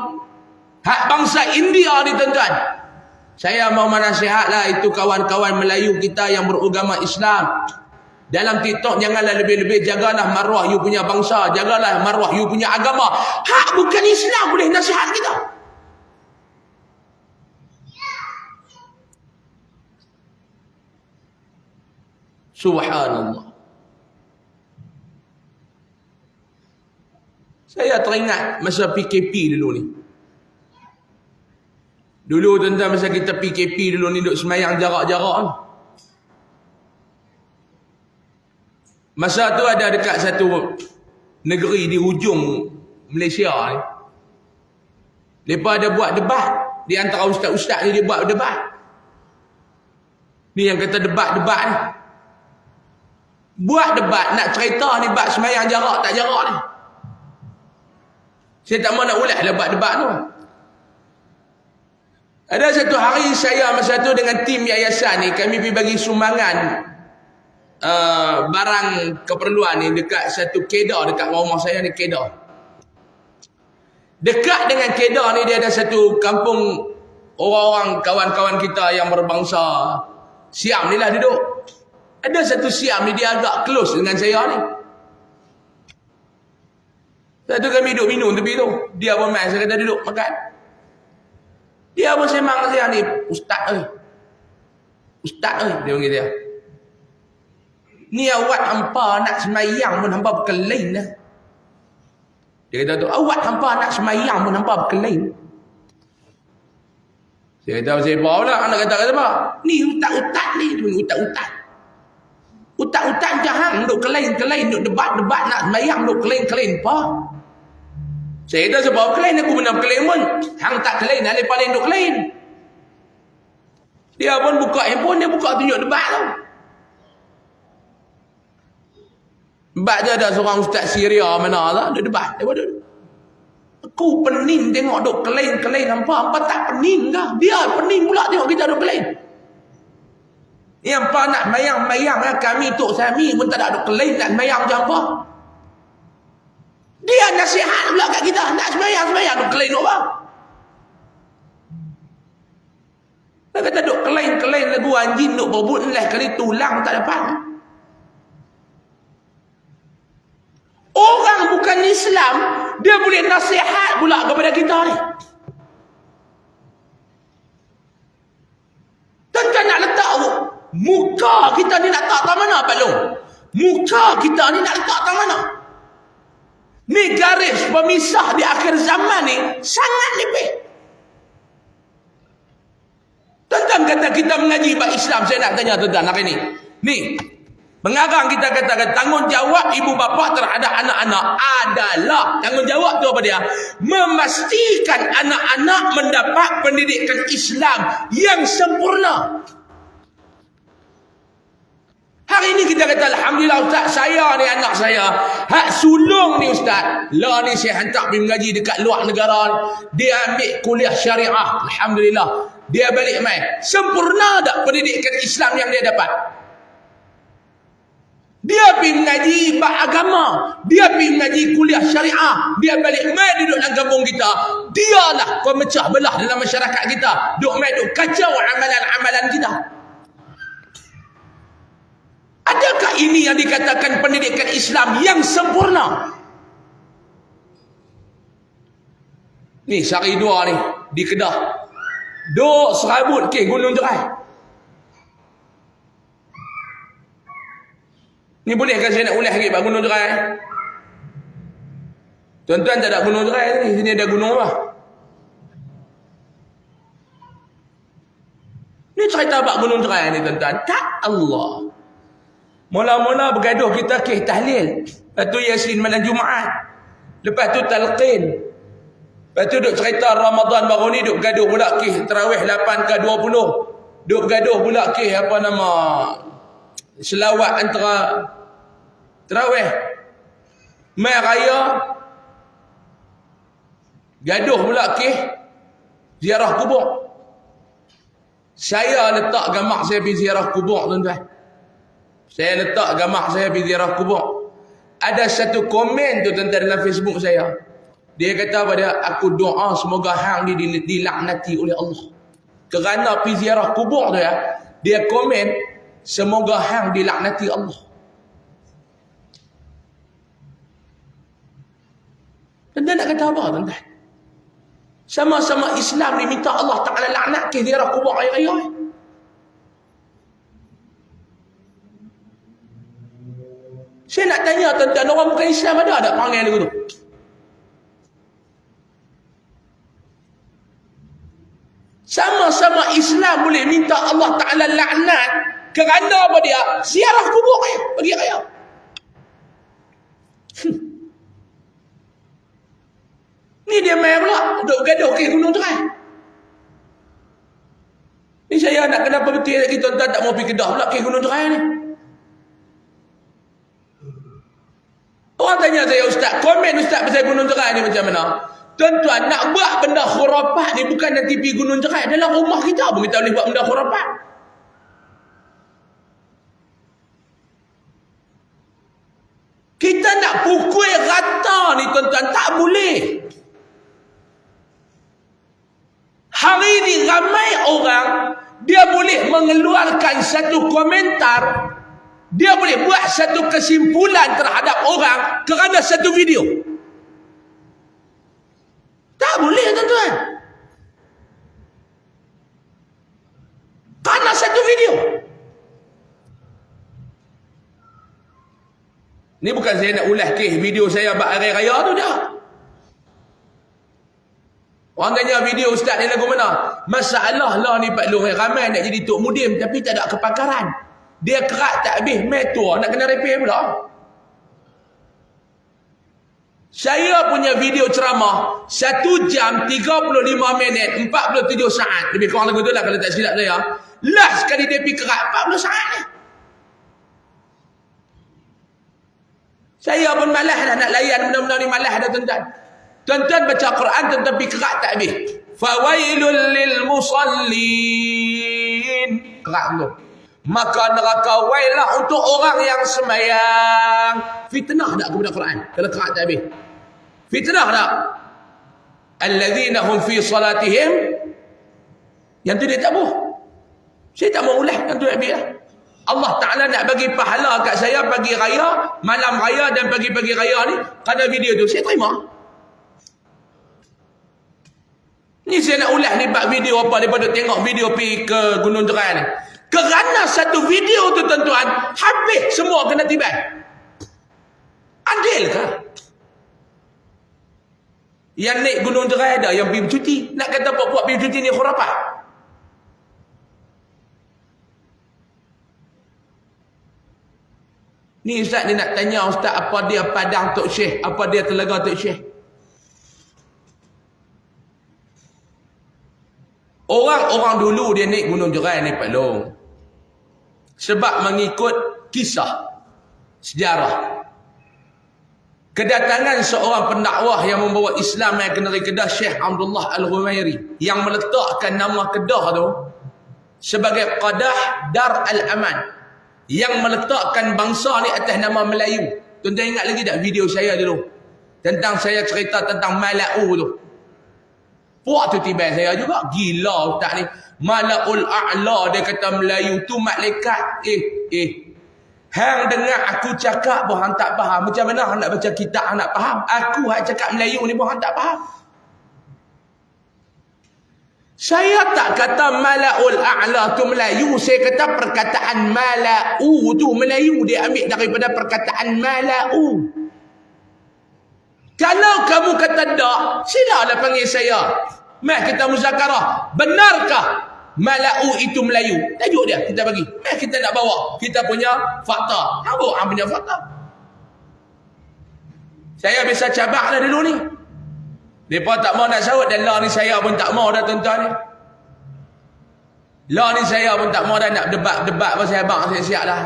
Speaker 1: hak bangsa India ni tuan-tuan. Saya mau menasihat lah itu kawan-kawan Melayu kita yang beragama Islam. Dalam TikTok janganlah lebih-lebih, jagalah maruah you punya bangsa, jagalah maruah you punya agama. Hak bukan Islam boleh nasihat kita. Subhanallah. Saya teringat masa PKP dulu ni. Dulu tuan-tuan masa kita PKP dulu ni duduk semayang jarak-jarak ni. Masa tu ada dekat satu negeri di hujung Malaysia ni. Mereka ada buat debat. Di antara ustaz-ustaz ni dia buat debat. Ni yang kata debat-debat ni. Buat debat nak cerita ni bab semayang jarak tak jarak ni. Saya tak mahu nak ulas lah debat tu. Ada satu hari saya masa tu dengan tim yayasan ni, kami pergi bagi sumbangan barang keperluan ni dekat satu kedai dekat rumah saya ni, kedai. Dekat dengan kedai ni dia ada satu kampung orang-orang kawan-kawan kita yang berbangsa Siam ni lah duduk. Ada satu Siam ni dia agak close dengan saya ni. Satu kami duduk minum tepi tu. Dia pun main, saya kata duduk makan. Dia pun semang saya ni, ustaz oi. Ustaz oi, dia panggil dia. Ni awak hampa nak semayang pun hampa berkelain dah. Dia kata tu, awak hampa nak semayang pun hampa berkelain. Saya kata, saya bawa lah, anak kata apa? Ni ustaz-ustaz ni, dia panggil ustaz-ustaz. Ustaz-ustaz jahang duk kelain-kelain, duk debat-debat nak semayang, duk kelain-kelain apa? Saya kata sebab kelain aku benar kelain pun. Hang tak kelain, alih paling duk kelain. Dia pun buka handphone, dia buka tunjuk debat tu. Debat dia ada seorang ustaz Syria mana lah, dia debat. Dia duduk. Aku pening tengok duk kelain-kelain hampa tak pening kah? Dia pening pula tengok kita duk kelain. Yang hampa nak mayang-mayang lah, kami Tok Sami pun tak ada duk kelain nak mayang macam apa. Dia nasihat pula kat kita, nak semayang-semayang duk kelain apa? Dia kata duk kelain-kelain lagu anjing duk berebut lah kali tulang tak dapat. Orang bukan Islam, dia boleh nasihat pula kepada kita ni. Tuan-tuan nak letak muka kita ni nak letak tak mana Pak Long? Muka kita ni nak letak tak mana? Ni garis pemisah di akhir zaman ni sangat nipis. Tuan-tuan kata kita mengaji bab Islam, saya nak tanya tuan-tuan hari ni. Ni, pengarang kita katakan tanggungjawab ibu bapa terhadap anak-anak adalah, tanggungjawab tu apa dia? Memastikan anak-anak mendapat pendidikan Islam yang sempurna. Hari ini kita kata alhamdulillah ustaz, saya ni anak saya hak sulung ni ustaz. Lah ni saya hantar pergi mengaji dekat luar negara ni. Dia ambil kuliah syariah, alhamdulillah. Dia balik mai. Sempurna tak pendidikan Islam yang dia dapat? Dia pergi mengaji bab agama, dia pergi mengaji kuliah syariah, dia balik mai duduk dalam kampung kita. Dialah pemecah belah dalam masyarakat kita. Duk mai duk kacau amalan-amalan kita. Adakah ini yang dikatakan pendidikan Islam yang sempurna? Ni sehari dua ni di Kedah. Duk serabut ke Gunung Jerai. Ni bolehkah saya nak ulas lagi pak Gunung Jerai? Tuan-tuan tak ada Gunung Jerai ni, sini ada gunung apa? Ni cerita bab Gunung Jerai ni tuan-tuan. Tak Allah. Mula-mula bergaduh kita ke tahlil. Lepas tu Yasin malam Jumaat. Lepas tu talqin. Lepas tu duk cerita Ramadan baru ni duk bergaduh pula ke tarawih 8 ke 20. Duk bergaduh pula ke apa nama selawat antara tarawih. Mai raya gaduh pula ke ziarah kubur. Saya letak gambar saya pergi ziarah kubur tuan-tuan. Saya letak gambar saya pergi ziarah kubur. Ada satu komen tu tuan-tuan dalam Facebook saya. Dia kata pada aku doa semoga hang ni dilaknati oleh Allah. Kerana pergi ziarah kubur tu ya. Dia komen semoga hang dilaknati Allah. Tuan-tuan nak kata apa tuan-tuan? Sama-sama Islam ni minta Allah Ta'ala laknat ke ziarah kubur raya-raya. Saya nak tanya tuan-tuan, orang bukan Islam ada tak panggil lagu tu? Sama-sama Islam boleh minta Allah Ta'ala laknat kerana apa dia? Ziarah kubur bagi raya. Ni dia main pula duk gaduh ke Gunung Jerai. Ni saya nak kenapa betul lagi tuan-tuan tak mau pergi Kedah pula ke Gunung Jerai ni. Orang tanya saya, ustaz, komen ustaz pasal Gunung Jerai ni macam mana? Tuan-tuan, nak buat benda khurafat ni bukan nanti pergi Gunung Jerai. Dalam rumah kita pun kita boleh buat benda khurafat. Kita nak pukul rata ni tuan-tuan, tak boleh. Hari ni ramai orang, dia boleh mengeluarkan satu komentar, dia boleh buat satu kesimpulan terhadap orang kerana satu video. tuan-tuan. Karena satu video. Ni bukan saya nak ulas kes video saya bak hari raya tu dah. Orang tanya video ustaz ni lagu mana? Masalah lah ni Pak Long, ramai nak jadi tok mudim tapi tak ada kepakaran. Dia kerak tak habis, metua nak kena repair pula. Saya punya video ceramah 1 jam 35 minit 47 saat. Lebih kurang lagu tu lah kalau tak silap saya. Last sekali dia pergi kerak 40 saat ni. Saya pun malas dah nak layan benda-benda ni, malas dah tuan-tuan. Tuan-tuan baca Quran, tuan-tuan pergi kerak tak habis. Fawailul lil musallin. Kerak tu. Maka neraka wail lah untuk orang yang semayang. Fitnah tak kepada Quran kalau kerak tak habis? Fitnah tak? Alladzina hum fi salatihim. Yang tu dia tak boleh. Saya tak mau ulas, yang tu habis lah. Allah Ta'ala nak bagi pahala kat saya pagi raya, malam raya dan pagi-pagi raya ni kerana video tu. Saya terima. Ni saya nak ulas ni bab video apa daripada tengok video pergi ke Gunung Jerai ni. Kerana satu video tu tuan-tuan, habis semua kena tibai. Adil ke? Yang naik Gunung Jerai ada, yang pergi bercuti. Nak kata buat pergi bercuti ni khurafat. Ni ustaz ni nak tanya ustaz apa dia Padang Tok Syekh, apa dia Telaga Tok Syekh. Orang-orang dulu dia naik Gunung Jerai ni Pak Long. Sebab mengikut kisah sejarah. Kedatangan seorang pendakwah yang membawa Islam yang ke negeri Kedah, Syekh Abdullah Al-Ghumairi, yang meletakkan nama Kedah tu sebagai Qadah Dar Al-Aman, yang meletakkan bangsa ni atas nama Melayu. Tuan-tuan ingat lagi tak video saya dulu tentang saya cerita tentang Malau tu? Puak tu tiba saya juga. Gila ustaz ni. Malaul A'la dia kata Melayu tu malaikat. Hang dengar aku cakap pun hang tak faham. Macam mana hang nak baca kitab hang nak faham? Aku hang cakap Melayu ni pun hang tak faham. Saya tak kata Malaul A'la tu Melayu. Saya kata perkataan Malau tu Melayu. Dia ambil daripada perkataan Malau. Kalau kamu kata tak, silalah panggil saya. Mari kita muzakarah. Benarkah Malau itu Melayu? Tajuk dia kita bagi. Mari kita nak bawa kita punya fakta. Apa punya fakta? Saya bisa cabak lah dulu ni. Mereka tak mau nak sahut dan lah ni saya pun tak mau dah tuan-tuan ni. Lah ni saya pun tak mau dah nak debat-debat pasal abang siap-siap dah.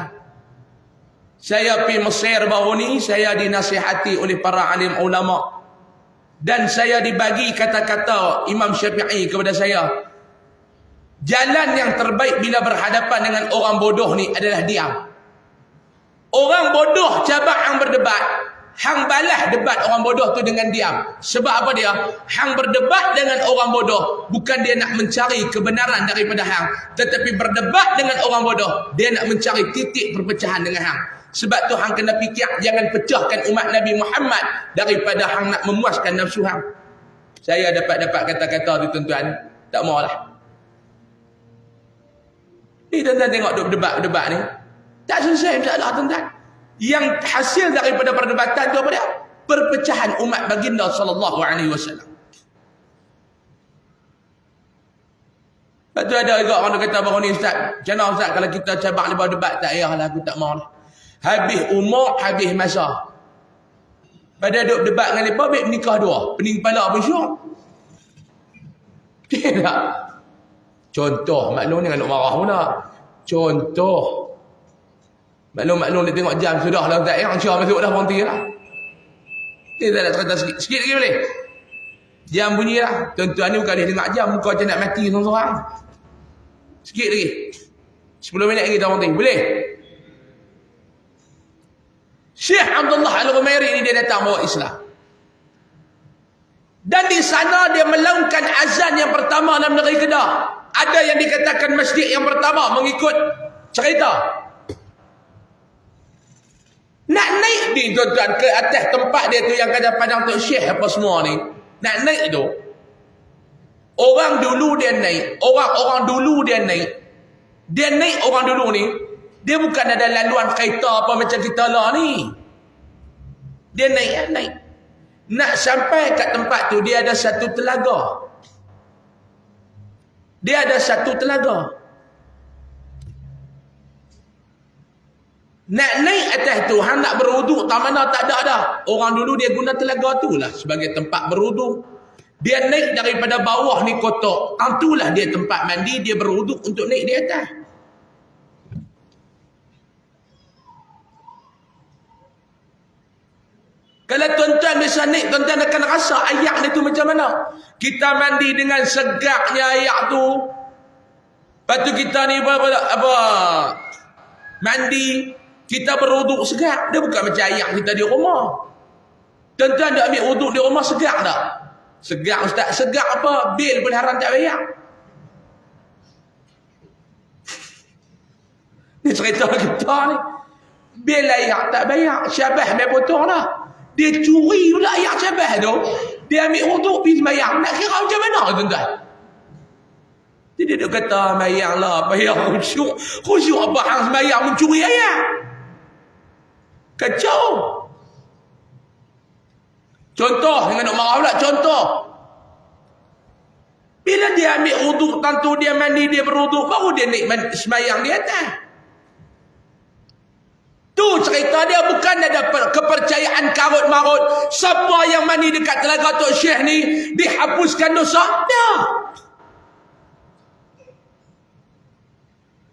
Speaker 1: Saya pergi Mesir baru ni, saya dinasihati oleh para alim ulama. Dan saya dibagi kata-kata Imam Syafi'i kepada saya. Jalan yang terbaik bila berhadapan dengan orang bodoh ni adalah diam. Orang bodoh cabak hang berdebat, hang balas debat orang bodoh tu dengan diam. Sebab apa dia? Hang berdebat dengan orang bodoh, bukan dia nak mencari kebenaran daripada hang, tetapi berdebat dengan orang bodoh, dia nak mencari titik perpecahan dengan hang. Sebab tu hang kena fikir, jangan pecahkan umat Nabi Muhammad daripada hang nak memuaskan nafsu hang. Saya dapat kata-kata tu tuan-tuan, tak maulah. Ni tuan-tuan tengok duk berdebat ni, tak selesai masalah tuan-tuan. Yang hasil daripada perdebatan tu apa dia? Perpecahan umat baginda sallallahu alaihi wasallam. Lepas tu ada juga orang kata baru ni ustaz, macam mana ustaz kalau kita cabak lepas debat? Tak payahlah, aku tak mau lah. Habis umur, habis masa. Pada duk debat dengan mereka, baik menikah dua. Pening kepala pun syok. Tidak. Contoh, maklum ni nak marah pun tak. Contoh. Maklum dia tengok jam sudah lah. Tak yang syok masuk dah berhenti lah. Ni tak nak cerita sikit. Sikit lagi boleh? Jam bunyi lah. Tuan-tuan ni bukan dia dengar jam. Muka macam nak mati seorang-seorang. Sikit lagi. 10 minit lagi tak berhenti. Boleh? Syekh Abdullah Al-Ghumairi ni dia datang bawa Islam. Dan di sana dia melaungkan azan yang pertama dalam negeri Kedah. Ada yang dikatakan masjid yang pertama mengikut cerita. Nak naik ni tuan-tuan ke atas tempat dia tu yang kata Padang Tok Syekh apa semua ni. Nak naik tu. Orang dulu dia naik. Orang dulu dia naik. Dia naik orang dulu ni. Dia bukan ada laluan kereta apa macam kita lah ni. Dia naik. Nak sampai kat tempat tu dia ada satu telaga. Nak naik atas tu, hang nak berwuduk tak mana tak ada dah. Orang dulu dia guna telaga tu lah sebagai tempat berwuduk. Dia naik daripada bawah ni kotak. Tentulah dia tempat mandi, dia berwuduk untuk naik di atas. Kalau tuan-tuan bisa naik, tuan-tuan akan rasa ayak ni tu macam mana. Kita mandi dengan segaknya ayak tu. Lepas tu kita ni mandi, kita berwuduk segak. Dia bukan macam ayak kita di rumah. Tuan-tuan dia ambil wuduk di rumah segak tak? Segak ustaz, segak apa? Bil pun haram tak bayar. Ni cerita kita ni. Bil ayak tak bayar. Syabah main potong dah. Dia curi pula ayak syabah tu. Dia ambil wuduk pergi sembahyang. Nak kira macam mana tuan-tuan? Jadi dia kata sembahyang lah. Bayar khusyuk. Khusyuk apa hang sembahyang mencuri ayak? Kacau. Contoh, jangan nak marah pula. Contoh. Bila dia ambil wuduk, tentu dia mandi, dia berwuduk, baru dia naik sembahyang di atas. Tu cerita dia bukan ada kepercayaan karut-marut. Siapa yang mandi dekat telaga Tok Syekh ni dihapuskan dosa? Dah.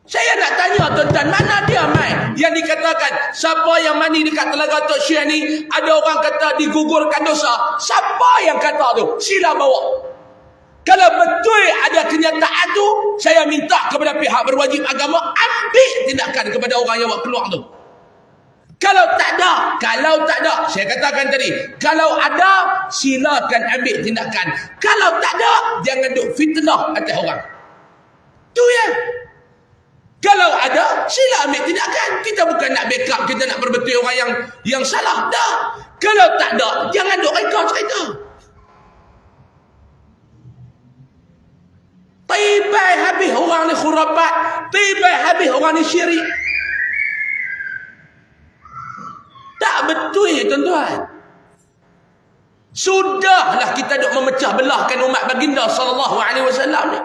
Speaker 1: Saya nak tanya tuan-tuan, mana dia main? Yang dikatakan, siapa yang mandi dekat telaga Tok Syekh ni, ada orang kata digugurkan dosa. Siapa yang kata tu? Sila bawa. Kalau betul ada kenyataan tu, saya minta kepada pihak berwajib agama, ambil tindakan kepada orang yang buat keluar tu. Kalau tak ada, saya katakan tadi, kalau ada, silakan ambil tindakan. Kalau tak ada, jangan duk fitnah atas orang. Tu ya. Kalau ada, sila ambil tindakan. Kita bukan nak backup, kita nak berbetul orang yang salah. Dah. Kalau tak ada, jangan duk reka cerita. Tibai habis orang ni khurafat. Tibai habis orang ni syirik. Tak betul tuan-tuan. Sudahlah kita duk memecah belahkan umat baginda sallallahu alaihi wasallam ni.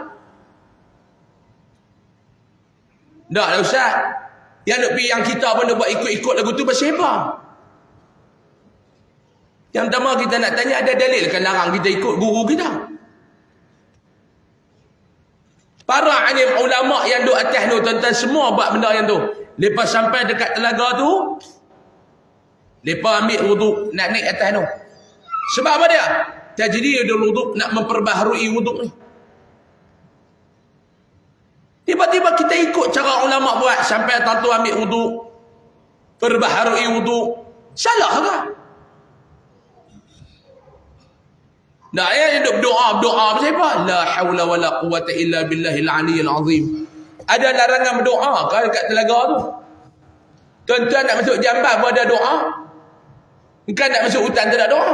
Speaker 1: Dah lah Ustaz. Yang kita pun nak buat ikut-ikut lagu tu pasal apa? Yang pertama kita nak tanya, ada dalil kan larang kita ikut guru kita? Para alim ulama yang duk atas tu tuan-tuan semua buat benda yang tu. Lepas sampai dekat telaga tu, lepas ambil wuduk nak naik atas tu. Sebab apa dia? Tajdidul wuduk, nak memperbaharui wuduk ni. Tiba-tiba kita ikut cara ulama buat sampai tentu ambil wuduk, perbaharui wuduk. Salah ke? Nah, ya hidup doa pasal apa? La haula wala quwwata illa billahil aliyyil azim. Ada larangan berdoa ke dekat telaga tu? Tuan-tuan nak masuk jamban pun ada doa. Bukan nak masuk hutan tak ada doa.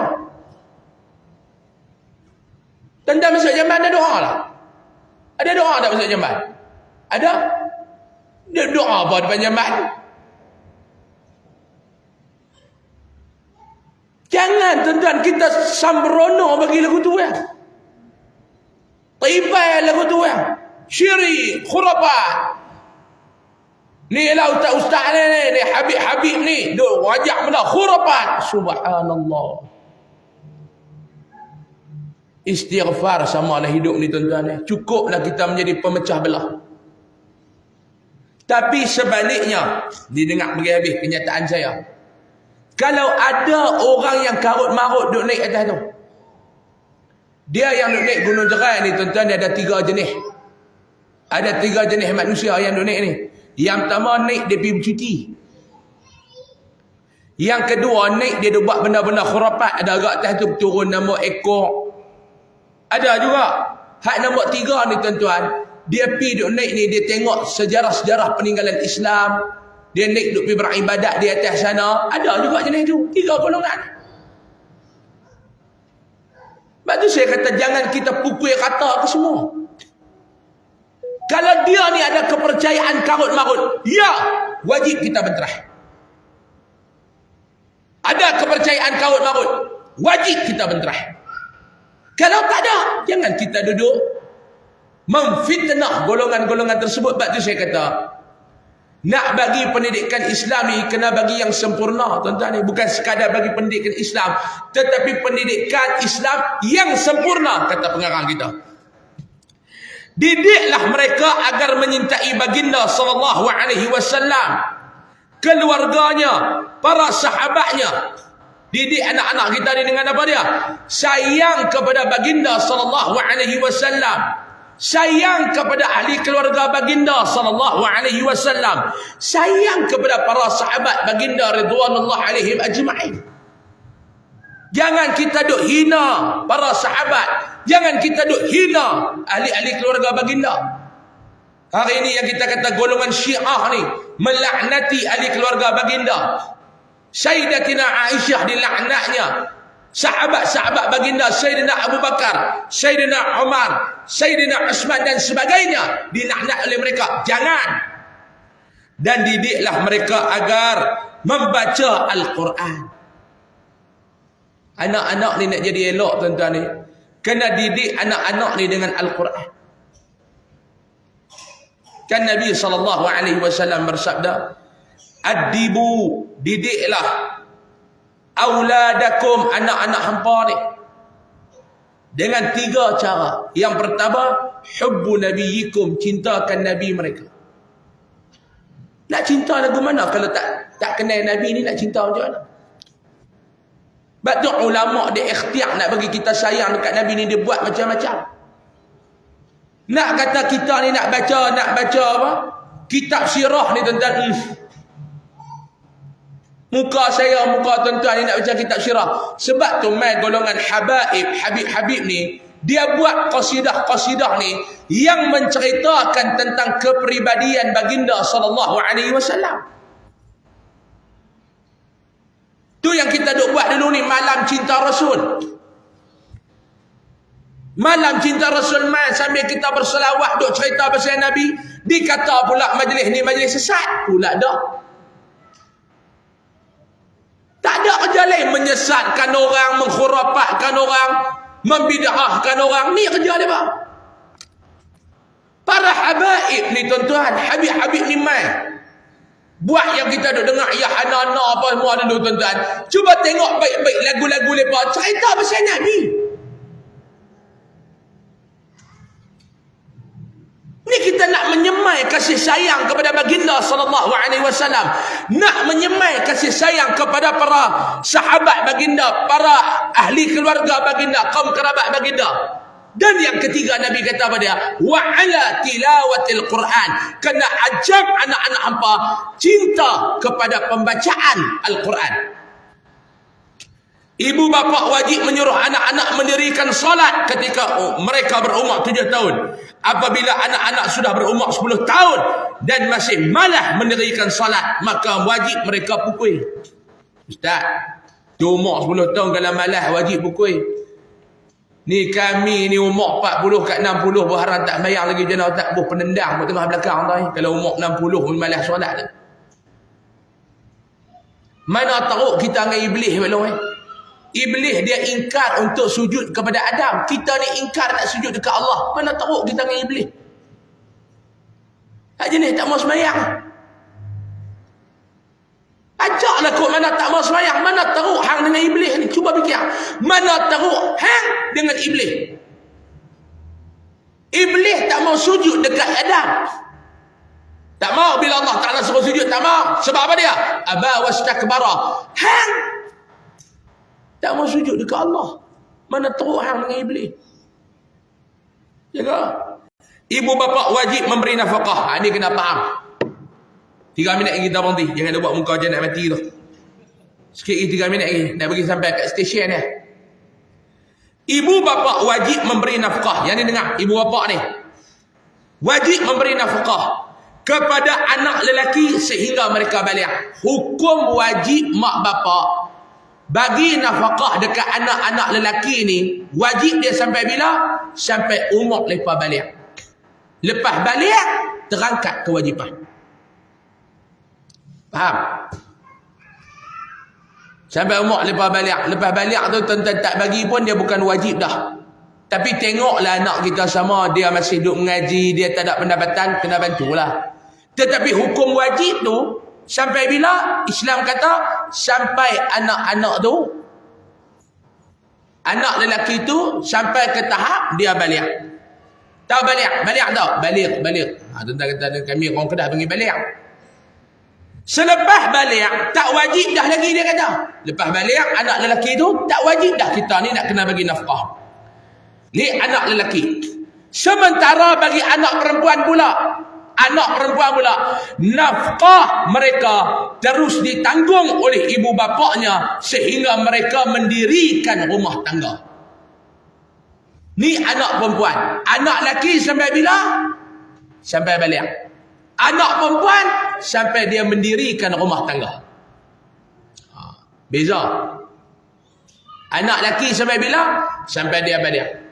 Speaker 1: Tuan-tuan masuk jamban ada doa lah. Ada doa tak masuk jamban? Ada? Dia doa apa depan jamban? Jangan tuan-tuan kita sambrono bagi lagu tu ya. Tibai lagu tu ya. Syirik, khurafat. Ni lah ustaz ni Habib ni. Duk wajak benda khurafat. Subhanallah. Istighfar samalah hidup ni tuan-tuan. Cukuplah kita menjadi pemecah belah. Tapi sebaliknya, didengar pergi habis kenyataan saya. Kalau ada orang yang karut-marut duk naik atas tu. Dia yang duk naik Gunung Jerai ni tuan-tuan, dia ada 3 jenis. Ada 3 jenis manusia yang duk naik ni. Yang pertama naik dia pergi bercuti. Yang kedua naik dia duk buat benda-benda khurafat. Ada agak atas tu turun nama ekor. Ada juga. Hak nombor 3 ni tuan-tuan, dia pergi duk naik ni, dia tengok sejarah-sejarah peninggalan Islam. Dia naik duk pergi beribadat di atas sana. Ada juga jenis tu. 3 golongan. Sebab tu saya kata jangan kita pukul rata ke semua. Kalau dia ni ada kepercayaan karut-marut, ya, wajib kita benterah. Ada kepercayaan karut-marut, wajib kita benterah. Kalau tak ada, jangan kita duduk memfitnah golongan-golongan tersebut. Sebab tu saya kata, nak bagi pendidikan Islam ni kena bagi yang sempurna, tuan-tuan ni. Bukan sekadar bagi pendidikan Islam, tetapi pendidikan Islam yang sempurna, kata pengarang kita. Didiklah mereka agar menyintai baginda sallallahu alaihi wasallam, keluarganya, para sahabatnya. Didik anak-anak kita ni dengan apa dia? Sayang kepada baginda sallallahu alaihi wasallam, sayang kepada ahli keluarga baginda sallallahu alaihi wasallam, sayang kepada para sahabat baginda ridwanullah alaihim ajma'in. Jangan kita duk hina para sahabat, jangan kita duk hina ahli-ahli keluarga baginda. Hari ini yang kita kata golongan Syiah ni melaknati ahli keluarga baginda. Sayyidatina Aisyah dilaknatnya, sahabat-sahabat baginda Sayyidina Abu Bakar, Sayyidina Umar, Sayyidina Uthman dan sebagainya dilaknat oleh mereka. Jangan. Dan didiklah mereka agar membaca Al-Quran. Anak-anak ni nak jadi elok, tuan-tuan ni, kena didik anak-anak ni dengan Al-Quran. Kan Nabi SAW bersabda, adibu, didiklah auladakum, anak-anak hampa ni, dengan 3 cara. Yang pertama, hubbu nabiyikum, cintakan Nabi mereka. Nak cinta lagu mana kalau tak kenal Nabi ni, nak cinta macam mana? Sebab tu ulama' dia ikhtiar nak bagi kita sayang dekat Nabi ni, dia buat macam-macam. Nak kata kita ni nak baca apa? Kitab sirah ni, tuan-tuan. Muka saya, muka tuan-tuan ni nak baca kitab sirah. Sebab tu mai golongan Habib ni, dia buat qasidah-qasidah ni yang menceritakan tentang kepribadian baginda sallallahu alaihi wasallam. Tu yang kita duk buat dulu ni, malam cinta Rasul. Malam cinta Rasul mai sambil kita berselawat duk cerita pasal Nabi, dikata pula majlis ni majlis sesat pula dah. Tak ada kerja lain menyesatkan orang, mengkhurafatkan orang, membid'ahkan orang. Ni kerja dia, Pak. Para habaib ni, tuan-tuan, habib-habib ni mai buat yang kita duk dengar ya hana-hana apa semua dulu, tuan-tuan. Cuba tengok baik-baik lagu-lagu mereka cerita pasal Nabi. Ni kita nak menyemai kasih sayang kepada baginda sallallahu alaihi wasallam, nak menyemai kasih sayang kepada para sahabat baginda, para ahli keluarga baginda, kaum kerabat baginda. Dan yang ketiga, Nabi kata apa dia? Wa ala tilawatil Quran, kena ajak anak-anak hampa cinta kepada pembacaan Al-Quran. Ibu bapa wajib menyuruh anak-anak mendirikan salat ketika mereka berumur 7 tahun. Apabila anak-anak sudah berumur 10 tahun dan masih malah mendirikan salat, maka wajib mereka pukul. Ustaz, tu umur 10 tahun kalau malah wajib pukul. Ni kami ni umur 40 kat 60 berharap tak bayar lagi jenazah, tak buh penendang kat tengah belakang tu. Kalau umur 60 pun malah solat tu. Mana teruk kita dengan iblis belum Iblis dia ingkar untuk sujud kepada Adam. Kita ni ingkar nak sujud dekat Allah. Mana teruk kita dengan iblis. Tak jenis tak mau sembahyang. Ajaklah kau mana tak mau sembahyang. Mana teruk hang dengan iblis ni. Cuba fikir. Mana teruk hang dengan iblis. Iblis tak mau sujud dekat Adam. Tak mau bila Allah Ta'ala suruh sujud. Tak mau. Sebab apa dia? Aba wastakbara. Hang tak mau sujud dekat Allah. Mana teruk hang dengan iblis. Jaga. Ibu bapa wajib memberi nafkah. Ini kena faham. 3 minit lagi kita berhenti. Jangan dia buat muka je nak mati tu. Sikit lagi 3 minit lagi. Nak pergi sampai kat stesen dia. Ibu bapa wajib memberi nafkah. Yang ni dengar. Ibu bapa ni wajib memberi nafkah kepada anak lelaki sehingga mereka balik. Hukum wajib mak bapa Bagi nafkah dekat anak-anak lelaki ni, wajib dia sampai bila? Sampai umur lepas balik. Lepas balik, terangkat kewajipan. Faham? Sampai umur lepas balik. Lepas balik tu tuan-tuan tak bagi pun dia bukan wajib dah. Tapi tengoklah anak kita sama, dia masih duduk mengaji, dia tak ada pendapatan, kena bantulah. Tetapi hukum wajib tu, sampai bila? Islam kata, sampai anak-anak tu, anak lelaki tu, sampai ke tahap dia balik. Tahu balik? Balik tak? Balik. Tuan-tuan kata, kami orang Kedah panggil balik. Selepas balik, tak wajib dah lagi dia kata. Lepas balik, anak lelaki tu, tak wajib dah kita ni nak kena bagi nafkah. Ni anak lelaki. Sementara bagi anak perempuan pula, nafkah mereka terus ditanggung oleh ibu bapaknya sehingga mereka mendirikan rumah tangga. Ni anak perempuan. Anak lelaki sampai bila? Sampai balik. Anak perempuan sampai dia mendirikan rumah tangga. Beza. Anak lelaki sampai bila? Sampai dia balik.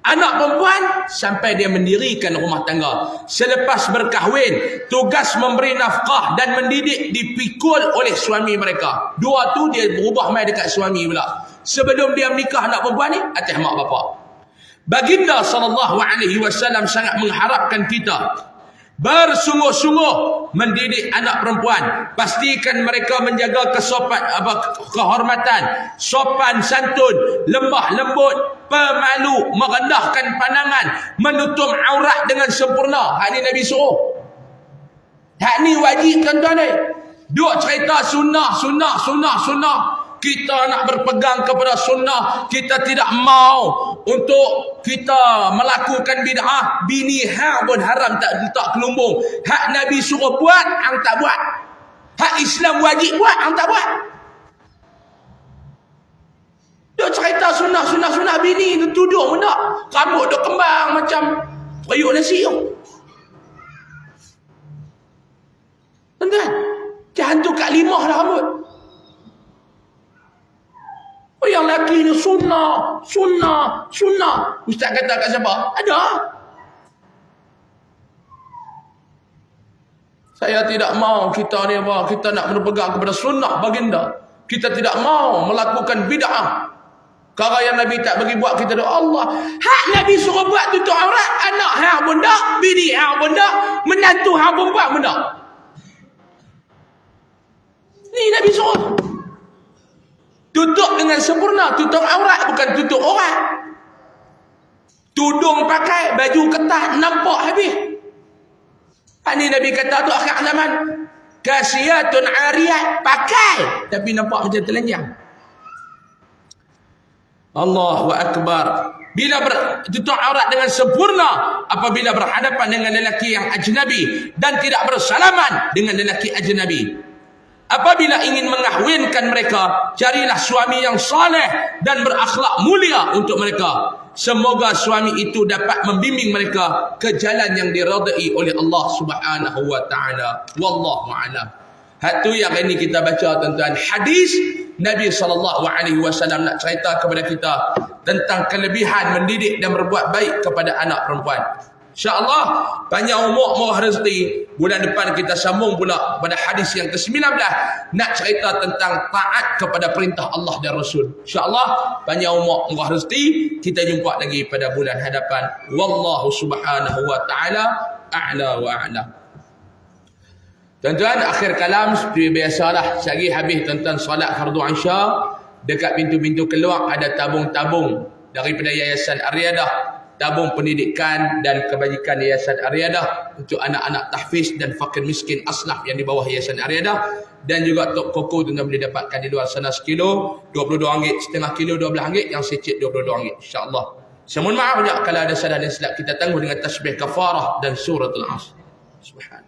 Speaker 1: Anak perempuan sampai dia mendirikan rumah tangga. Selepas berkahwin, tugas memberi nafkah dan mendidik dipikul oleh suami mereka. Dua tu dia berubah mai dekat suami pula. Sebelum dia menikah anak perempuan ni, atas mak bapak. Baginda SAW sangat mengharapkan kita bersungguh-sungguh mendidik anak perempuan. Pastikan mereka menjaga kehormatan, sopan santun, lemah lembut, pemalu, merendahkan pandangan, menutup aurat dengan sempurna. Hak ni Nabi suruh. Hak ni wajib tuan-tuan ni. Duk cerita sunnah. Kita nak berpegang kepada sunnah. Kita tidak mau untuk kita melakukan bid'ah. Bini hang pun haram tak letak kelumbung. Hak Nabi suruh buat, hang tak buat. Hak Islam wajib buat, hang tak buat. Dia cerita sunnah bini tu tuduh pun tak. Rambut dia kembang macam periuk nasi tu. Tuan-tuan, jangan tu kat 5 dah rambut. Oh, yang lelaki ni sunnah. Ustaz kata kat siapa? Ada. Saya tidak mau kita ni apa? Kita nak berpegang kepada sunnah baginda. Kita tidak mau melakukan bid'ah. Kalau yang Nabi tak bagi buat, kita doa Allah. Hak Nabi suruh buat tutup aurat, anak hang pun tak, bini hang pun tak, menantu hang pun buat pun tak. Ni Nabi suruh. Tutup dengan sempurna. Tutup aurat, bukan tutup orang. Tudung pakai, baju ketat, nampak habis. Ini Nabi kata tu akhir zaman. Kasiyatun ariyat, pakai, tapi nampak macam telanjang. Allahu Akbar. Bila tutup aurat dengan sempurna, apabila berhadapan dengan lelaki yang ajnabi dan tidak bersalaman dengan lelaki ajnabi. Apabila ingin mengahwinkan mereka, carilah suami yang saleh dan berakhlak mulia untuk mereka. Semoga suami itu dapat membimbing mereka ke jalan yang diridai oleh Allah Subhanahu wa taala. Wallahu a'lam. Hak tu yang ini kita baca tuan-tuan, hadis Nabi SAW nak cerita kepada kita tentang kelebihan mendidik dan berbuat baik kepada anak perempuan. InsyaAllah panjang umur murah rezeki. Bulan depan kita sambung pula pada hadis yang ke-19, nak cerita tentang taat kepada perintah Allah dan Rasul. InsyaAllah panjang umur murah rezeki. Kita jumpa lagi pada bulan hadapan. Wallahu subhanahu wa ta'ala a'la wa a'la. Tuan-tuan, akhir kalam seperti biasalah. Sehari habis tuan-tuan solat fardu Isya, dekat pintu-pintu keluar ada tabung-tabung daripada Yayasan Ar-Riyadah, tabung pendidikan dan kebajikan Yayasan Ar-Riyadah untuk anak-anak tahfiz dan fakir miskin asnaf yang di bawah Yayasan Ar-Riyadah. Dan juga tok koko tuan boleh dapatkan di luar sana sekilo RM22, setengah kilo RM12, yang secik RM22, insya-Allah. Saya mohon maaf banyak kalau ada salah dan silap. Kita tangguh dengan tasbih kafarah dan suratul Asr. Subhan